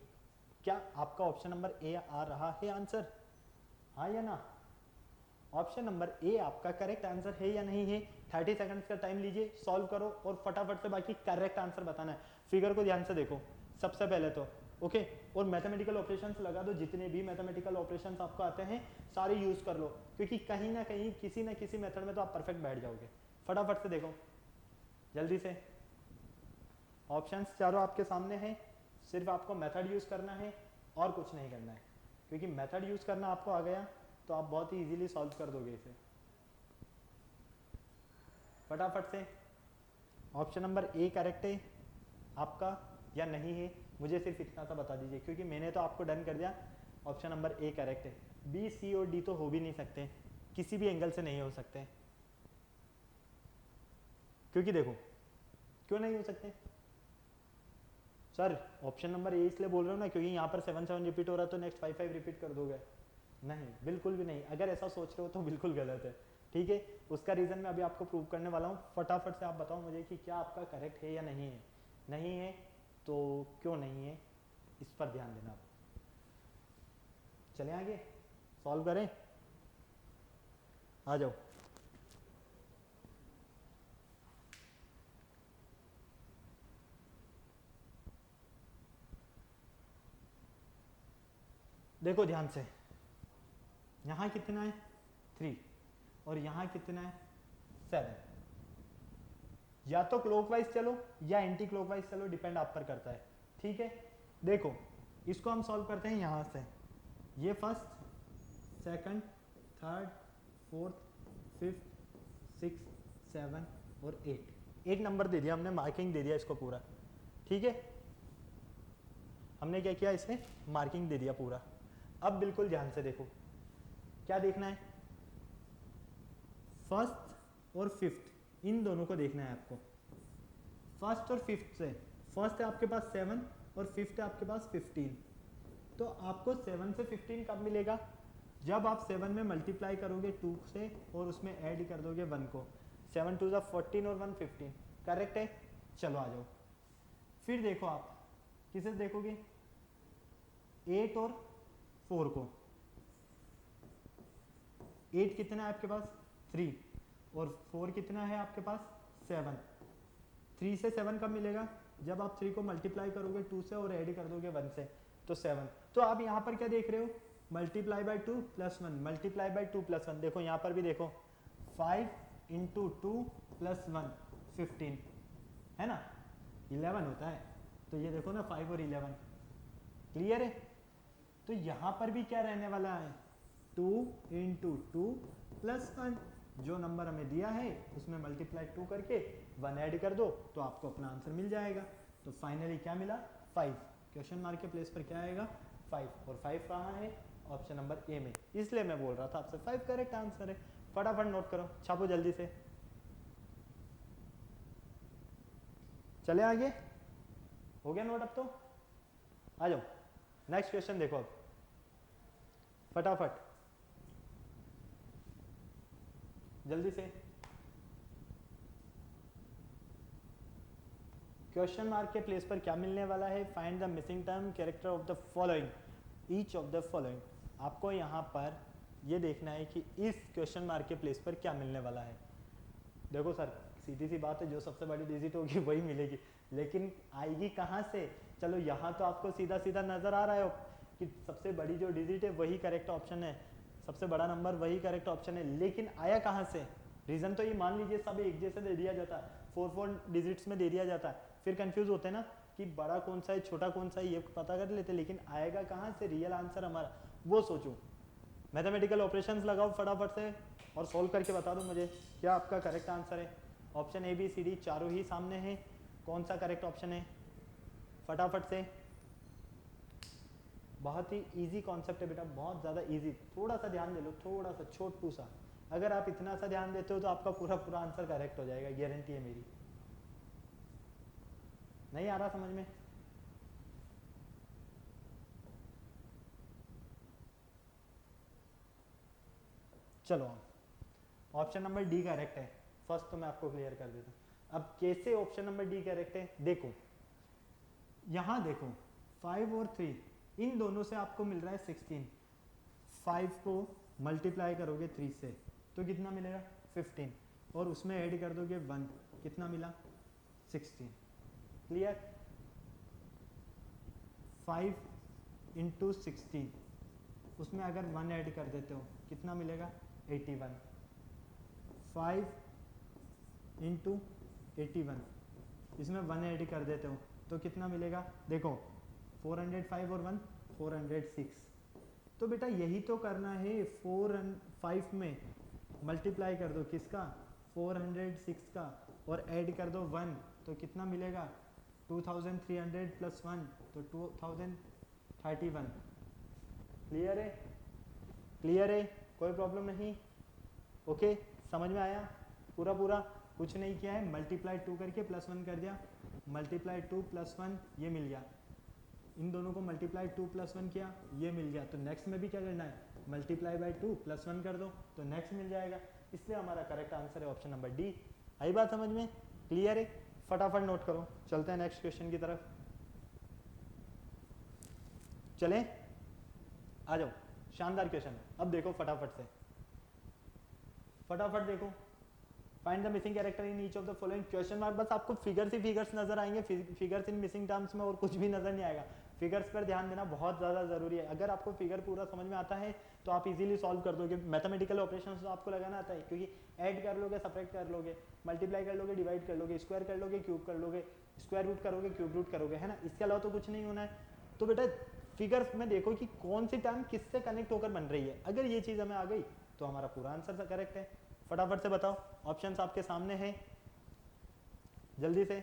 क्या आपका ऑप्शन नंबर ए आ रहा है आंसर, हाँ या ना। ऑप्शन नंबर ए आपका करेक्ट आंसर है या नहीं है। 30 सेकंड्स का टाइम लीजिए, सॉल्व करो और फटाफट से बाकी करेक्ट आंसर बताना है। फिगर को ध्यान से देखो सबसे पहले तो, ओके। और मैथमेटिकल ऑपरेशंस लगा दो, जितने भी मैथमेटिकल ऑपरेशंस आपको आते हैं सारे यूज कर लो, क्योंकि कहीं ना कहीं किसी ना किसी मेथड में तो आप परफेक्ट बैठ जाओगे। फटाफट से देखो जल्दी से, ऑप्शंस चारों आपके सामने हैं, सिर्फ आपको मेथड यूज करना है और कुछ नहीं करना है, क्योंकि मेथड यूज करना आपको आ गया तो आप बहुत ही इजीली सॉल्व कर दोगे इसे। फटाफट से ऑप्शन नंबर ए करेक्ट है आपका या नहीं है, मुझे सिर्फ इतना सा बता दीजिए, क्योंकि मैंने तो आपको डन कर दिया। ऑप्शन नंबर ए करेक्ट है, बी, सी और डी तो हो भी नहीं सकते, किसी भी एंगल से नहीं हो सकते, क्योंकि देखो क्यों नहीं हो सकते सर, ऑप्शन नंबर ए इसलिए बोल रहा हूँ ना क्योंकि यहाँ पर 7 7 रिपीट हो रहा है तो नेक्स्ट 5 5 रिपीट कर दोगे, नहीं बिल्कुल भी नहीं, अगर ऐसा सोच रहे हो तो बिल्कुल गलत है, ठीक है। उसका रीज़न मैं अभी आपको प्रूव करने वाला हूँ, फटाफट से आप बताओ मुझे कि क्या आपका करेक्ट है या नहीं है, नहीं है तो क्यों नहीं है, इस पर ध्यान देना आप। चलें आगे सॉल्व करें, आ जाओ। देखो ध्यान से, यहाँ कितना है 3 और यहाँ कितना है 7, या तो क्लॉकवाइज चलो या एंटी क्लॉकवाइज चलो, डिपेंड आप पर करता है, ठीक है। देखो इसको हम सॉल्व करते हैं यहाँ से, ये first second third fourth fifth 6 7 और 8 नंबर दे दिया हमने, मार्किंग दे दिया इसको पूरा, ठीक है। हमने क्या किया, इसे मार्किंग दे दिया पूरा। अब बिल्कुल ध्यान से देखो, क्या देखना है, फर्स्ट और फिफ्थ इन दोनों को देखना है आपको। फर्स्ट और फिफ्थ से, फर्स्ट है आपके पास 7 और फिफ्थ है आपके पास 15, तो आपको 7 से 15 कब मिलेगा, जब आप 7 में मल्टीप्लाई करोगे 2 से और उसमें ऐड कर दोगे 1 को, 7 2 14 और 1 15, करेक्ट है। चलो आ जाओ, फिर देखो आप किसे देखोगे, 8 और 4 को, 8 कितना है आपके पास 3 और 4 कितना है आपके पास 7, 3 से 7 कब मिलेगा, जब आप 3 को मल्टीप्लाई करोगे 2 से और ऐड कर दोगे 1 से, तो 7। तो आप यहाँ पर क्या देख रहे हो, multiply by 2 plus 1, multiply by 2 plus 1, देखो यहाँ पर भी देखो 5 इंटू 2 प्लस 1 15 है ना, 11 होता है, तो ये देखो ना 5 और 11, क्लियर है। तो यहाँ पर भी क्या रहने वाला है, 2 इंटू 2 प्लस 1, जो नंबर हमें दिया है उसमें मल्टीप्लाई 2 करके 1 ऐड कर दो तो आपको अपना आंसर मिल जाएगा। तो फाइनली क्या मिला 5, क्वेश्चन मार्क के प्लेस पर क्या आएगा 5, और 5 कहाँ है, ऑप्शन नंबर ए में, इसलिए मैं बोल रहा था आपसे 5 करेक्ट आंसर है। फटाफट नोट करो, छापो जल्दी से, चले आगे, हो गया नोट अब तो, आ जाओ नेक्स्ट क्वेश्चन देखो अब फटाफट जल्दी से। क्वेश्चन मार्क के प्लेस पर क्या मिलने वाला है, find the missing term character of the following, each of the following. आपको यहाँ पर ये देखना है कि इस क्वेश्चन मार्क के प्लेस पर क्या मिलने वाला है। देखो सर सीधी सी बात है, जो सबसे बड़ी डिजिट होगी वही मिलेगी, लेकिन आएगी कहाँ से, चलो यहाँ तो आपको सीधा सीधा नजर आ रहा है कि सबसे बड़ी जो डिजिट है वही करेक्ट ऑप्शन है, सबसे बड़ा नंबर वही करेक्ट ऑप्शन है, लेकिन आया कहाँ से, रीजन तो ये मान लीजिए सब एक जैसे दे दिया जाता है, 4 डिजिट्स में दे दिया जाता है, फिर कंफ्यूज होते हैं ना कि बड़ा कौन सा है छोटा कौन सा है, ये पता कर लेते, लेकिन आएगा कहाँ से रियल आंसर हमारा वो सोचो। मैथमेटिकल ऑपरेशंस लगाओ फटाफट से और सॉल्व करके बता दो मुझे क्या आपका करेक्ट आंसर है। Option A B C D चारों ही सामने हैं, कौन सा करेक्ट ऑप्शन है, फटाफट से। बहुत ही इजी कॉन्सेप्ट है बेटा, बहुत ज़्यादा इजी, थोड़ा सा ध्यान दे लो, थोड़ा सा छोटू सा, अगर आप इतना सा ध्यान देते हो तो आपका पूरा पूरा आंसर करेक्ट हो जाएगा, गारंटी है मेरी। नहीं आ रहा समझ में, चलो ऑप्शन नंबर डी करेक्ट है, फर्स्ट तो मैं आपको क्लियर कर देता हूँ। अब कैसे ऑप्शन नंबर डी करेक्ट है, देखो यहाँ देखो 5 और 3 इन दोनों से आपको मिल रहा है 16, 5 को मल्टीप्लाई करोगे 3 से तो कितना मिलेगा 15, और उसमें ऐड कर दोगे 1, कितना मिला 16, क्लियर। 5 इंटू 16 उसमें अगर 1 ऐड कर देते हो कितना मिलेगा 81, 5 इंटू 81 इसमें 1 ऐड कर देते हो तो कितना मिलेगा, देखो 405 और 1 406, तो बेटा यही तो करना है, 4 और 5 में मल्टीप्लाई कर दो किसका 406 का और ऐड कर दो 1 तो कितना मिलेगा 2300 प्लस 1 तो 2031, क्लियर है, क्लियर है, कोई प्रॉब्लम नहीं। ओके, समझ में आया पूरा पूरा? कुछ नहीं किया है, मल्टीप्लाई 2 करके +1 कर दिया, मल्टीप्लाई 2 +1 ये मिल गया, इन दोनों को मल्टीप्लाई 2 +1 किया ये मिल गया। तो नेक्स्ट में भी क्या करना है, मल्टीप्लाई बाय 2 +1 कर दो तो नेक्स्ट मिल जाएगा। इसलिए हमारा करेक्ट आंसर है ऑप्शन नंबर डी। आई बात समझ में? क्लियर है? फटाफट नोट करो, चलते हैं नेक्स्ट क्वेश्चन की तरफ। चलें, आ जाओ, शानदार क्वेश्चन। अब देखो फटाफट से, फटाफट देखो, find the missing character in each of the following question mark. बस आपको फिगर्स ही फिगर्स नजर आएंगे, फिगर्स इन मिसिंग टर्म्स में, और कुछ भी नजर नहीं आएगा। फिगर्स पर ध्यान देना बहुत ज़्यादा ज़रूरी है। अगर आपको फिगर पूरा समझ में आता है तो आप इजीली सॉल्व कर दोगे। मैथमेटिकल ऑपरेशंस तो आपको लगाना आता है, क्योंकि ऐड कर लोगे, सपरेट कर लोगे, मल्टीप्लाई कर लोगे, डिवाइड कर लोगे, स्क्वायर कर लोगे, क्यूब कर लोगे, स्क्वायर रूट करोगे, क्यूब रूट करोगे, है ना। इसके अलावा तो कुछ नहीं होना है। तो बेटा फिगर्स में देखो कि कौन सी टर्म किससे कनेक्ट होकर बन रही है। अगर ये चीज़ हमें आ गई तो हमारा पूरा आंसर करेक्ट है। फटाफट से बताओ, ऑप्शंस आपके सामने हैं, जल्दी से।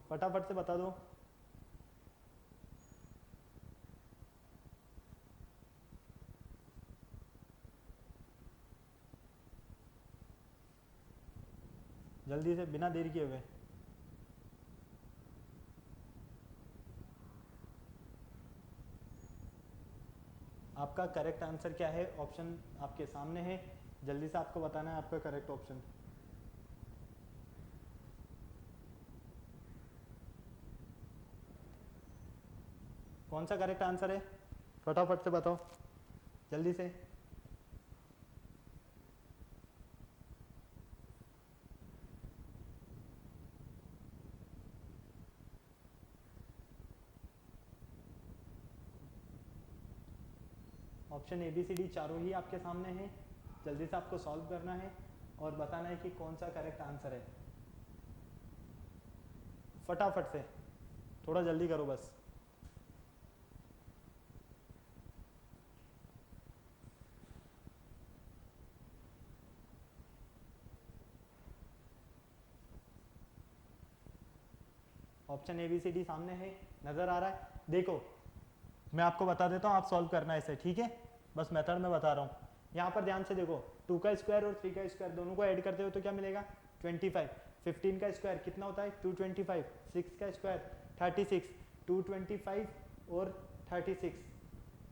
फटाफट से बता दो। जल्दी से, बिना देर किए हुए। आपका करेक्ट आंसर क्या है? ऑप्शन आपके सामने है, जल्दी से आपको बताना है आपका करेक्ट ऑप्शन। कौन सा करेक्ट आंसर है? फटाफट से बताओ, जल्दी से। Option A B C D चारों ही आपके सामने हैं, जल्दी से आपको सॉल्व करना है और बताना है कि कौन सा करेक्ट आंसर है। फटाफट से, थोड़ा जल्दी करो बस। Option A B C D सामने है, नजर आ रहा है? देखो मैं आपको बता देता हूँ, आप सॉल्व करना है इसे, ठीक है? बस मेथड में बता रहा हूँ। यहाँ पर ध्यान से देखो, 2 का स्क्वायर और 3 का स्क्वायर दोनों को ऐड करते हो तो क्या मिलेगा? 25। 15 का स्क्वायर कितना होता है? 225। 6 का स्क्वायर 36। 225 और 36,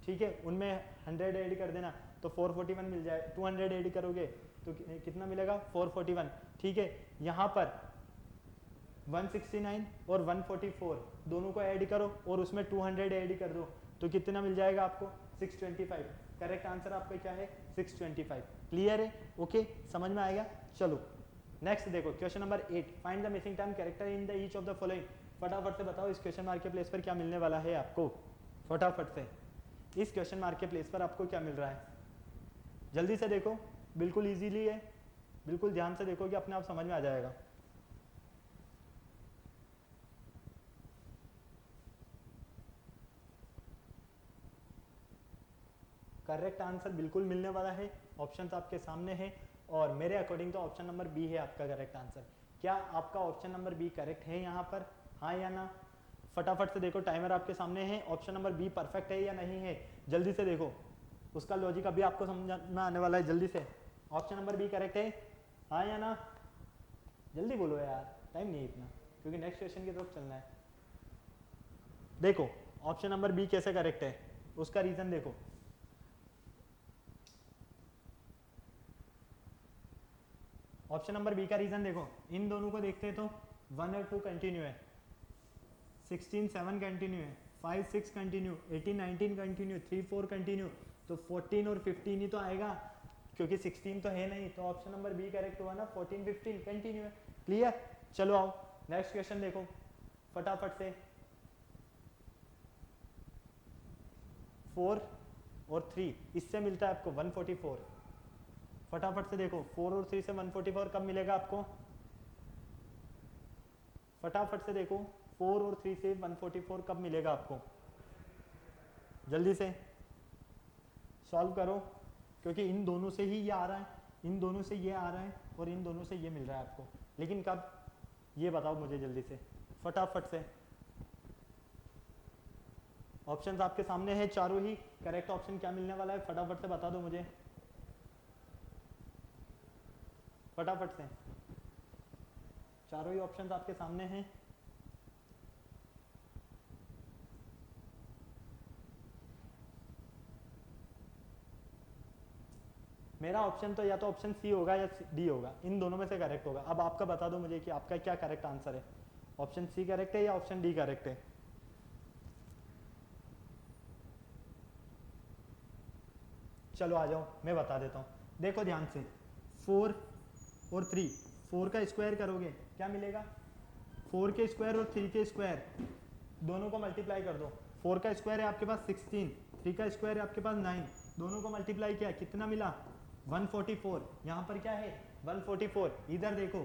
ठीक है, उनमें 100 ऐड कर देना तो 441 मिल जाए। 200 ऐड करोगे तो कितना मिलेगा? 441, ठीक है। यहाँ पर 169 और 144 दोनों को ऐड करो और उसमें 200 ऐड कर दो तो कितना मिल जाएगा आपको? 625। करेक्ट आंसर आपका क्या है? 625। क्लियर है? ओके, समझ में आएगा? चलो नेक्स्ट देखो, question number 8, find the missing term character in the each of the following. फटाफट से बताओ इस क्वेश्चन मार्क के प्लेस पर क्या मिलने वाला है आपको। फटाफट से, इस क्वेश्चन मार्क के प्लेस पर आपको क्या मिल रहा है? जल्दी से देखो, बिल्कुल इजीली है, बिल्कुल ध्यान से देखो कि अपने आप समझ में आ जाएगा। करेक्ट आंसर बिल्कुल मिलने वाला है, ऑप्शंस आपके सामने हैं और मेरे अकॉर्डिंग तो ऑप्शन नंबर बी है आपका करेक्ट आंसर। क्या आपका ऑप्शन नंबर बी करेक्ट है यहाँ पर, हाँ या ना? फटाफट से देखो, टाइमर आपके सामने है, ऑप्शन नंबर बी परफेक्ट है या नहीं है? जल्दी से देखो, उसका लॉजिक अभी आपको समझ में आने वाला है। जल्दी से, ऑप्शन नंबर बी करेक्ट है, हाँ या ना? जल्दी बोलो यार, टाइम नहीं है इतना, क्योंकि नेक्स्ट क्वेश्चन की तरफ चलना है। देखो ऑप्शन नंबर बी कैसे करेक्ट है, उसका रीजन देखो। ऑप्शन नंबर बी का रीजन देखो, इन दोनों को देखते हैं तो 1 और 2 कंटिन्यू है, 16 7 कंटिन्यू है, 5 6 कंटिन्यू, 18 19 कंटिन्यू, 3 4 कंटिन्यू, तो 14 और 15 ही तो आएगा, क्योंकि 16 तो है नहीं, तो ऑप्शन नंबर बी करेक्ट हुआ ना। 14 15 कंटिन्यू है। क्लियर? चलो आओ नेक्स्ट क्वेश्चन देखो फटाफट से। 4 और 3 इससे मिलता है आपको 144। फटाफट से देखो, 4 और 3 से 144 कब मिलेगा आपको? फटाफट से देखो, 4 और 3 से 144 कब मिलेगा आपको? जल्दी से सॉल्व करो, क्योंकि इन दोनों से ही ये आ रहा है, इन दोनों से ये आ रहा है और इन दोनों से ये मिल रहा है आपको, लेकिन कब? ये बताओ मुझे जल्दी से, फटाफट से। ऑप्शंस आपके सामने है चारों ही। करेक्ट ऑप्शन क्या मिलने वाला है फटाफट से बता दो मुझे, फटाफट से। चारों ही ऑप्शंस आपके सामने हैं। मेरा ऑप्शन तो या तो ऑप्शन सी होगा या डी होगा, इन दोनों में से करेक्ट होगा। अब आपका बता दो मुझे कि आपका क्या करेक्ट आंसर है, ऑप्शन सी करेक्ट है या ऑप्शन डी करेक्ट है। चलो आ जाओ, मैं बता देता हूँ, देखो ध्यान से। 4 और 3, 4 का स्क्वायर करोगे क्या मिलेगा, 4 के स्क्वायर और 3 के स्क्वायर दोनों को मल्टीप्लाई कर दो। 4 का स्क्वायर है आपके पास 16, 3 का स्क्वायर है आपके पास 9, दोनों को मल्टीप्लाई किया कितना मिला 144। यहाँ पर क्या है 144, इधर देखो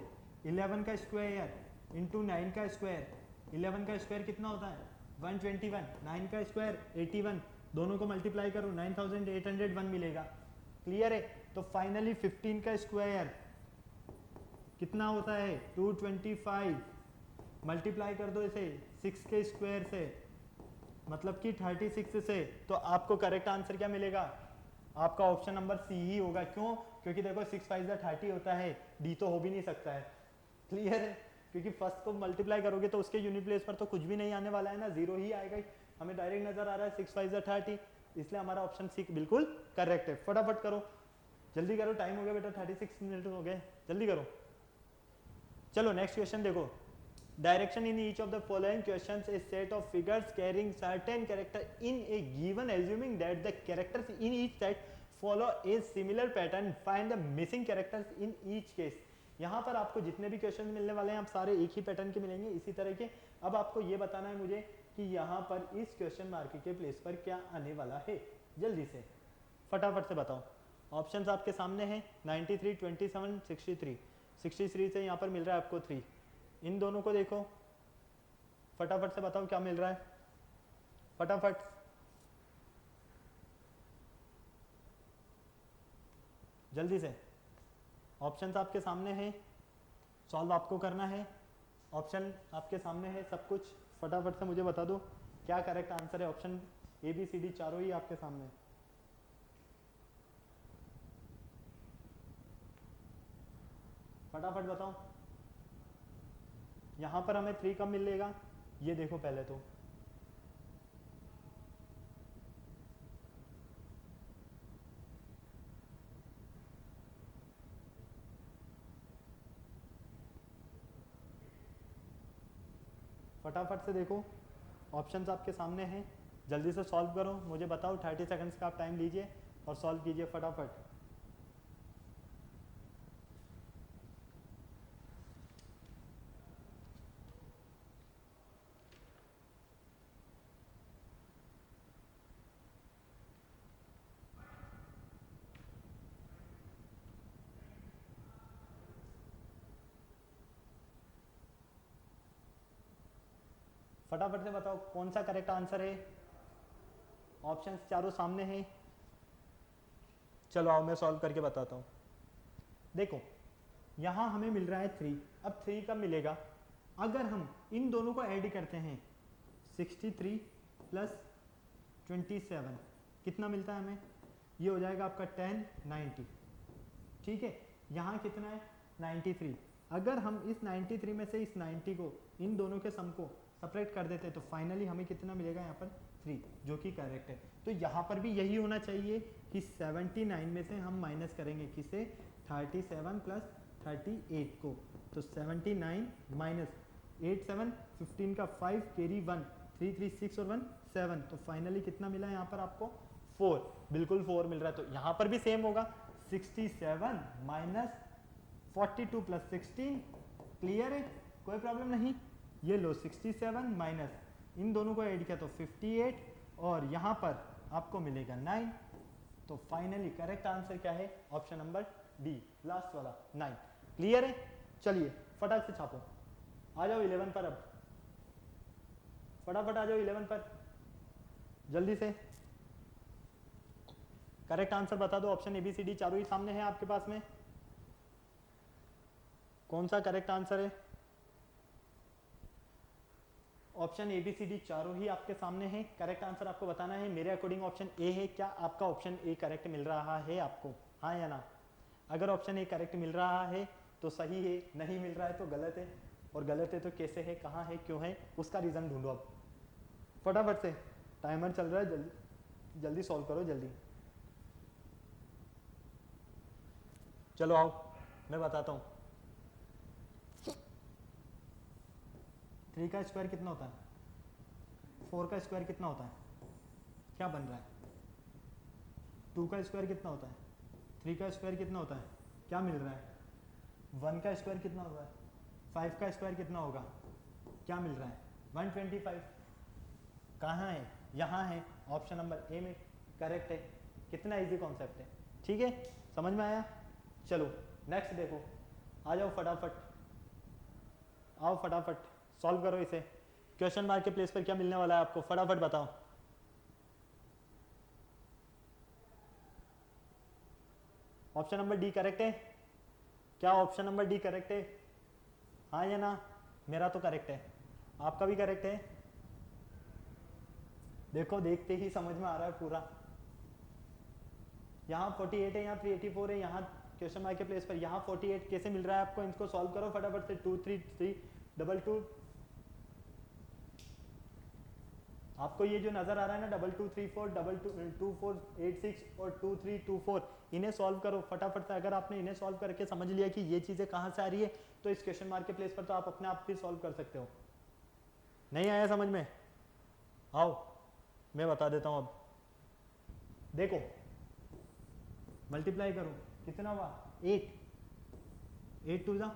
11 का स्क्वायर इंटू 9 का स्क्वायर, 11 का स्क्वायर कितना होता है 121, 9 का स्क्वायर 81, दोनों को मल्टीप्लाई करो 9801 मिलेगा। क्लियर है। तो फाइनली 15 का स्क्वायर कितना होता है 225, मल्टीप्लाई कर दो इसे 6 के स्क्वायर से, मतलब कि 36 से, तो आपको करेक्ट आंसर क्या मिलेगा, आपका ऑप्शन नंबर सी ही होगा। क्यों, क्योंकि देखो 6 5 30 होता है, डी तो हो भी नहीं सकता है। क्लियर है, क्योंकि फर्स्ट को मल्टीप्लाई करोगे तो उसके यूनिट प्लेस पर तो कुछ भी नहीं आने वाला है ना, जीरो ही आएगा। हमें डायरेक्ट नजर आ रहा है 6 5 30, इसलिए हमारा ऑप्शन सी बिल्कुल करेक्ट है। फटाफट करो, जल्दी करो, टाइम हो गया बेटा, 36 मिनट हो गए, जल्दी करो। चलो नेक्स्ट क्वेश्चन देखो। Direction in each of the following questions is set of figures carrying certain character in a given, assuming that the characters in each set follow a similar pattern. Find the missing characters in each case. यहाँ पर आपको जितने भी क्वेश्चन मिलने वाले हैं आप सारे एक ही पैटर्न के मिलेंगे, इसी तरह के। अब आपको ये बताना है मुझे कि यहाँ पर इस क्वेश्चन मार्क के प्लेस पर क्या आने वाला है, जल्दी से फटाफट से बताओ। ऑप्शंस आपके सामने हैं 93, 27, 63। 63 से यहाँ पर मिल रहा है आपको 3, इन दोनों को देखो, फटाफट से बताओ क्या मिल रहा है, फटाफट। जल्दी से, ऑप्शंस आपके सामने हैं, सॉल्व आपको करना है, ऑप्शन आपके सामने है सब कुछ। फटाफट से मुझे बता दो क्या करेक्ट आंसर है। Option A B C D चारों ही आपके सामने। फटाफट बताओ। यहां पर हमें 3 कब मिलेगा, ये देखो पहले तो। फटाफट से देखो, ऑप्शंस आपके सामने हैं, जल्दी से सॉल्व करो, मुझे बताओ। 30 सेकंड्स का आप टाइम लीजिए और सॉल्व कीजिए फटाफट। फटाफट से बताओ कौन सा करेक्ट आंसर है। ऑप्शंस चारों सामने हैं, चलो आओ मैं सॉल्व करके बताता हूँ। देखो यहाँ हमें मिल रहा है 3, अब 3 कब मिलेगा, अगर हम इन दोनों को ऐड करते हैं 63 प्लस 27 कितना मिलता है हमें, ये हो जाएगा आपका 10 90। ठीक है, यहाँ कितना है 93। अगर हम इस 93 में से इस 90 को, इन दोनों के सम को सेपरेट कर देते हैं तो फाइनली हमें कितना मिलेगा यहाँ पर 3, जो कि करेक्ट है। तो यहाँ पर भी यही होना चाहिए कि 79 में से हम माइनस करेंगे किसे, 37 प्लस 38 को, तो 79 माइनस 87, 15 का 5 कैरी 1, 3 3 6 और 1 7, तो फाइनली कितना मिला यहाँ पर आपको 4, बिल्कुल 4 मिल रहा है। तो यहाँ पर भी सेम होगा 67 माइनस 42 प्लस 16। क्लियर है, कोई प्रॉब्लम नहीं। ये लो 67 माइनस इन दोनों को ऐड किया तो 58 और यहाँ पर आपको मिलेगा 9। तो फाइनली करेक्ट आंसर क्या है, ऑप्शन नंबर डी, लास्ट वाला 9। क्लियर है, चलिए फटाक से छापो, आ जाओ 11 पर। अब फटाफट आ जाओ 11 पर, जल्दी से करेक्ट आंसर बता दो। Option A B C D चारों ही सामने है आपके पास में, कौन सा करेक्ट आंसर है। Option A B C D चारों ही आपके सामने हैं। करेक्ट आंसर आपको बताना है। मेरे अकॉर्डिंग ऑप्शन ए है। क्या आपका ऑप्शन ए करेक्ट मिल रहा है आपको, हाँ या ना? अगर ऑप्शन ए करेक्ट मिल रहा है तो सही है, नहीं मिल रहा है तो गलत है, और गलत है तो कैसे है, कहाँ है, क्यों है, उसका रीज़न ढूंढो। अब फटाफट से टाइमर चल रहा है, जल्दी जल्दी सॉल्व करो जल्दी। चलो आओ मैं बताता हूँ। 3 का स्क्वायर कितना होता है? 4 का स्क्वायर कितना होता है? क्या बन रहा है? 2 का स्क्वायर कितना होता है? 3 का स्क्वायर कितना होता है? क्या मिल रहा है? 1 का स्क्वायर कितना होगा? 5 का स्क्वायर कितना होगा? क्या मिल रहा है? 125। कहाँ है? यहाँ है, ऑप्शन नंबर ए में करेक्ट है। कितना इजी कॉन्सेप्ट है, ठीक है, समझ में आया? चलो नेक्स्ट देखो, आ जाओ फटाफट, आओ फटाफट सॉल्व करो इसे। क्वेश्चन मार्क के प्लेस पर क्या मिलने वाला है आपको, फटाफट बताओ। ऑप्शन नंबर डी करेक्ट है? क्या ऑप्शन नंबर डी करेक्ट है, हाँ या ना? मेरा तो करेक्ट है, आपका भी करेक्ट है? देखो देखते ही समझ में आ रहा है पूरा। यहाँ 48 है, यहाँ 384 है, यहाँ क्वेश्चन मार्क के प्लेस पर यहाँ 48 कैसे मिल रहा है आपको? इनको सॉल्व करो फटाफट से। 2 3 3 2 2, आपको ये जो नजर आ रहा है ना 2 2 3 4 2 2 2 4 8 6 और 2 3 2 4, इन्हें सॉल्व करो फटाफट से। अगर आपने इन्हें सॉल्व करके समझ लिया कि ये चीजें कहाँ से आ रही है तो इस क्वेश्चन मार्क के प्लेस पर तो आप अपने आप भी सॉल्व कर सकते हो। नहीं आया समझ में? आओ मैं बता देता हूँ। अब देखो मल्टीप्लाई करो, कितना हुआ? 8 8 2 जा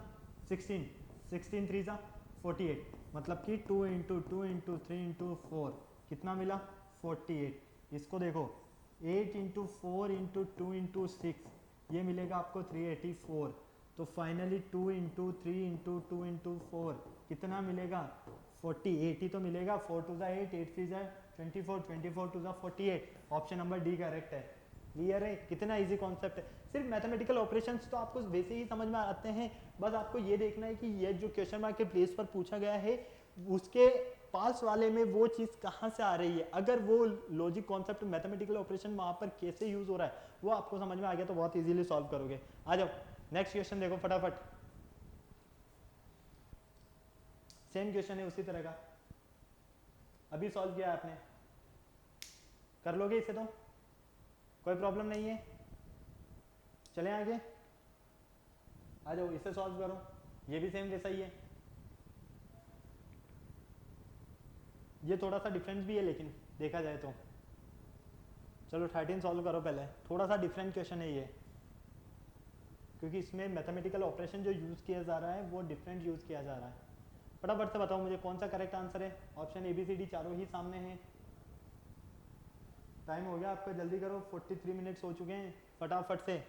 16, 16 3 जा 48, मतलब कि 2 इंटू 2 इंटू 3 इंटू 4 कितना मिला? 48। इसको देखो 8 इंटू 4 इंटू 2 इंटू 6, ये मिलेगा आपको 384। तो फाइनली 2 इंटू 3 इंटू 2 इंटू 4 कितना मिलेगा? 48 ही तो मिलेगा। 4 2 जा 8, 8 3 जा 24, 24 2 जा 48। ऑप्शन नंबर डी करेक्ट है। क्लियर है? कितना इजी कॉन्सेप्ट है। सिर्फ मैथमेटिकल ऑपरेशंस तो आपको वैसे ही समझ में आते हैं, बस आपको ये देखना है कि ये जो क्वेश्चन मार्क के प्लेस पर पूछा गया है उसके पास वाले में वो चीज़ कहाँ से आ रही है। अगर वो लॉजिक कॉन्सेप्ट मैथमेटिकल ऑपरेशन वहाँ पर कैसे यूज हो रहा है वो आपको समझ में आ गया तो बहुत इजीली सॉल्व करोगे। आ जाओ नेक्स्ट क्वेश्चन देखो फटाफट। सेम क्वेश्चन है उसी तरह का, अभी सॉल्व किया आपने, कर लोगे इसे तो कोई प्रॉब्लम नहीं है। चलें आगे, आ जाओ इसे सॉल्व करो, ये भी सेम वैसा ही है। ये थोड़ा सा डिफरेंस भी है लेकिन देखा जाए तो। चलो 13 सॉल्व करो पहले, थोड़ा सा डिफरेंट क्वेश्चन है ये, क्योंकि इसमें मैथमेटिकल ऑपरेशन जो यूज़ किया जा रहा है वो डिफरेंट यूज़ किया जा रहा है। फटाफट से बताओ मुझे कौन सा करेक्ट आंसर है। Option A B C D चारों ही सामने हैं। टाइम हो गया आपका, जल्दी करो, 43 मिनट्स हो चुके हैं, फटाफट से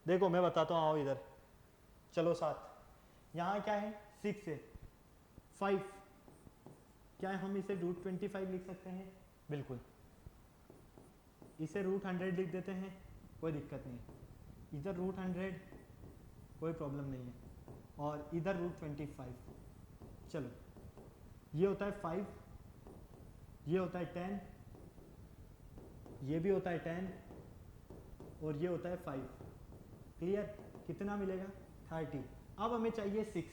देखो मैं बताता हूँ। आओ इधर, चलो साथ। यहाँ क्या है? 6 है, 5 क्या है? हम इसे √25 लिख सकते हैं, बिल्कुल। इसे √100 लिख देते हैं, कोई दिक्कत नहीं। इधर √100 कोई प्रॉब्लम नहीं है, और इधर √25। चलो ये होता है 5, ये होता है 10, ये भी होता है 10, और ये होता है 5। क्लियर? कितना मिलेगा? 30। अब हमें चाहिए 6।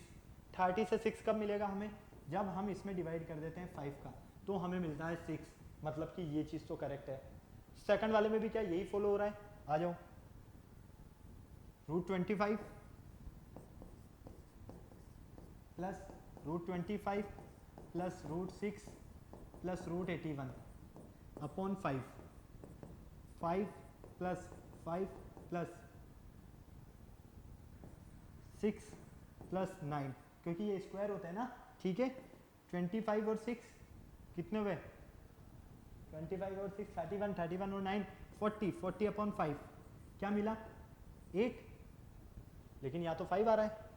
30 से 6 कब मिलेगा हमें? जब हम इसमें डिवाइड कर देते हैं 5 का, तो हमें मिलता है 6, मतलब कि ये चीज़ तो करेक्ट है। सेकंड वाले में भी क्या यही फॉलो हो रहा है? आ जाओ, √25 plus √25 plus √6 plus √81 upon 5, 5 plus 5 plus 6 plus 9, क्योंकि ये स्क्वायर होता है ना, ठीक है। 25 और 6 कितने हुए? 25 और 6 31, 31 और 9 40, 40 अपॉन 5 क्या मिला? 8। लेकिन यहाँ तो 5 आ रहा है,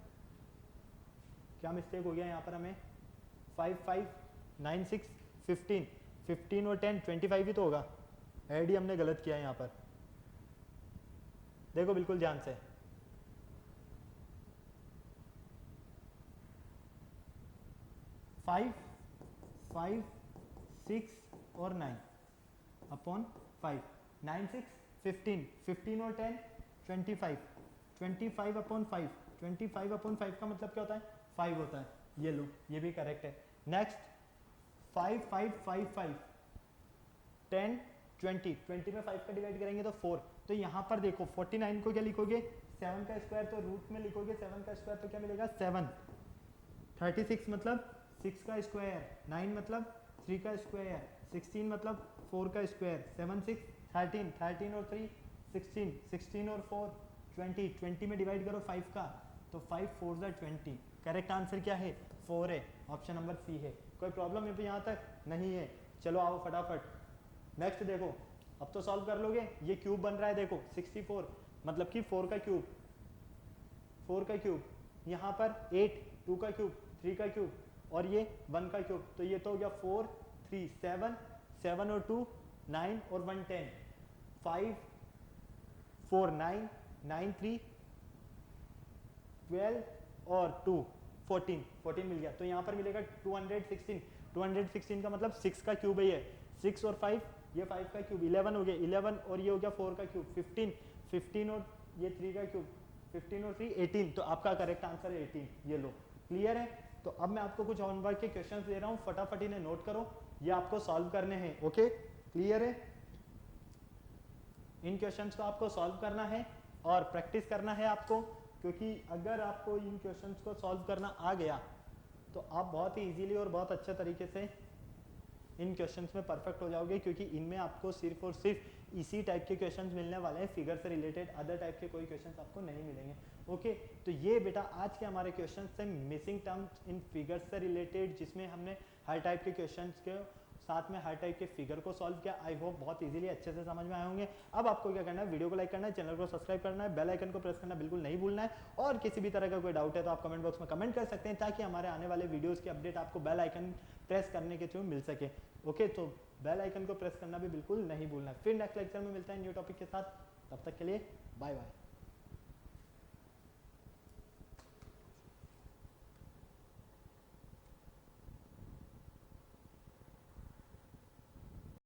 क्या मिस्टेक हो गया यहाँ पर हमें? 5 5 9 6 15, 15 और 10 25 ही तो होगा। ऐड ही हमने गलत किया है यहाँ पर, देखो बिल्कुल ध्यान से। 5 5 6 और 9 अपॉन 5, 9 6 15, 15 और 10 25, 25 अपॉन 5, 25 अपॉन 5 का मतलब क्या होता है 5 होता है, ये लो ये भी करेक्ट है। नेक्स्ट 5 5 5 5 10 20, 20 में 5 का डिवाइड करेंगे तो 4, तो यहाँ पर देखो 49 को क्या लिखोगे 7 का स्क्वायर, तो रूट में लिखोगे 7 का स्क्वायर तो क्या मिलेगा 7, 36 मतलब 6 का स्क्वायर, 9 मतलब 3 का स्क्वायर, 16 मतलब 4 का स्क्वायर, 7 6 13, 13 और 3 16, 16 और 4 20, 20 में डिवाइड करो 5 का तो 5 4 ज़ा 20, करेक्ट आंसर क्या है 4 है, ऑप्शन नंबर सी है। कोई प्रॉब्लम है यहाँ तक नहीं है? चलो आओ फटाफट नेक्स्ट देखो, अब तो सॉल्व कर लोगे। ये क्यूब बन रहा है देखो 64, मतलब कि 4 का क्यूब, 4 का क्यूब, यहाँ पर 8 2 का क्यूब, 3 का क्यूब और ये 1 का क्यूब, तो ये तो हो गया 4 3 7, 7 और 2 9 और 1 10, 5 4 9, 9 3 12 और 2 14, 14 मिल गया, तो यहाँ पर मिलेगा 216, 216 का मतलब 6 का क्यूब है ये, 6 और 5 ये 5 का क्यूब 11 हो गया, 11 और ये हो गया 4 का क्यूब 15, 15 और ये 3 का क्यूब 15 और 3 18, तो आपका करेक्ट आंसर है 18, ये लो क्लियर है। तो अब मैं आपको कुछ होमवर्क के क्वेश्चंस दे रहा हूँ, फटाफट इन्हें नोट करो, ये आपको सॉल्व करने हैं। ओके क्लियर है, इन क्वेश्चंस को आपको सॉल्व करना है और प्रैक्टिस करना है आपको, क्योंकि अगर आपको इन क्वेश्चंस को सॉल्व करना आ गया तो आप बहुत ही इजीली और बहुत अच्छे तरीके से इन क्वेश्चंस में परफेक्ट हो जाओगे, क्योंकि इनमें आपको सिर्फ और सिर्फ इसी टाइप के क्वेश्चंस मिलने वाले हैं, फिगर से रिलेटेड, अदर टाइप के कोई क्वेश्चंस आपको नहीं मिलेंगे। ओके तो ये बेटा आज के हमारे क्वेश्चंस थे मिसिंग टर्म्स इन फिगर्स से रिलेटेड, जिसमें हमने हर टाइप के क्वेश्चंस के साथ में हर टाइप के फिगर को सॉल्व किया। आई होप बहुत इजीली अच्छे से समझ में आए होंगे। अब आपको क्या करना है, वीडियो को लाइक करना है, चैनल को सब्सक्राइब करना है, बेल आइकन को प्रेस करना बिल्कुल नहीं भूलना है, और किसी भी तरह का कोई डाउट है तो आप कमेंट बॉक्स में कमेंट कर सकते हैं, ताकि हमारे आने वाले वीडियोस की अपडेट आपको बेल आइकन प्रेस करने के थ्रू मिल सके। ओके तो बेल आइकन को प्रेस करना भी बिल्कुल नहीं भूलना है। फिर नेक्स्ट लेक्चर में मिलता है न्यू टॉपिक के साथ, तब तक के लिए बाय बाय।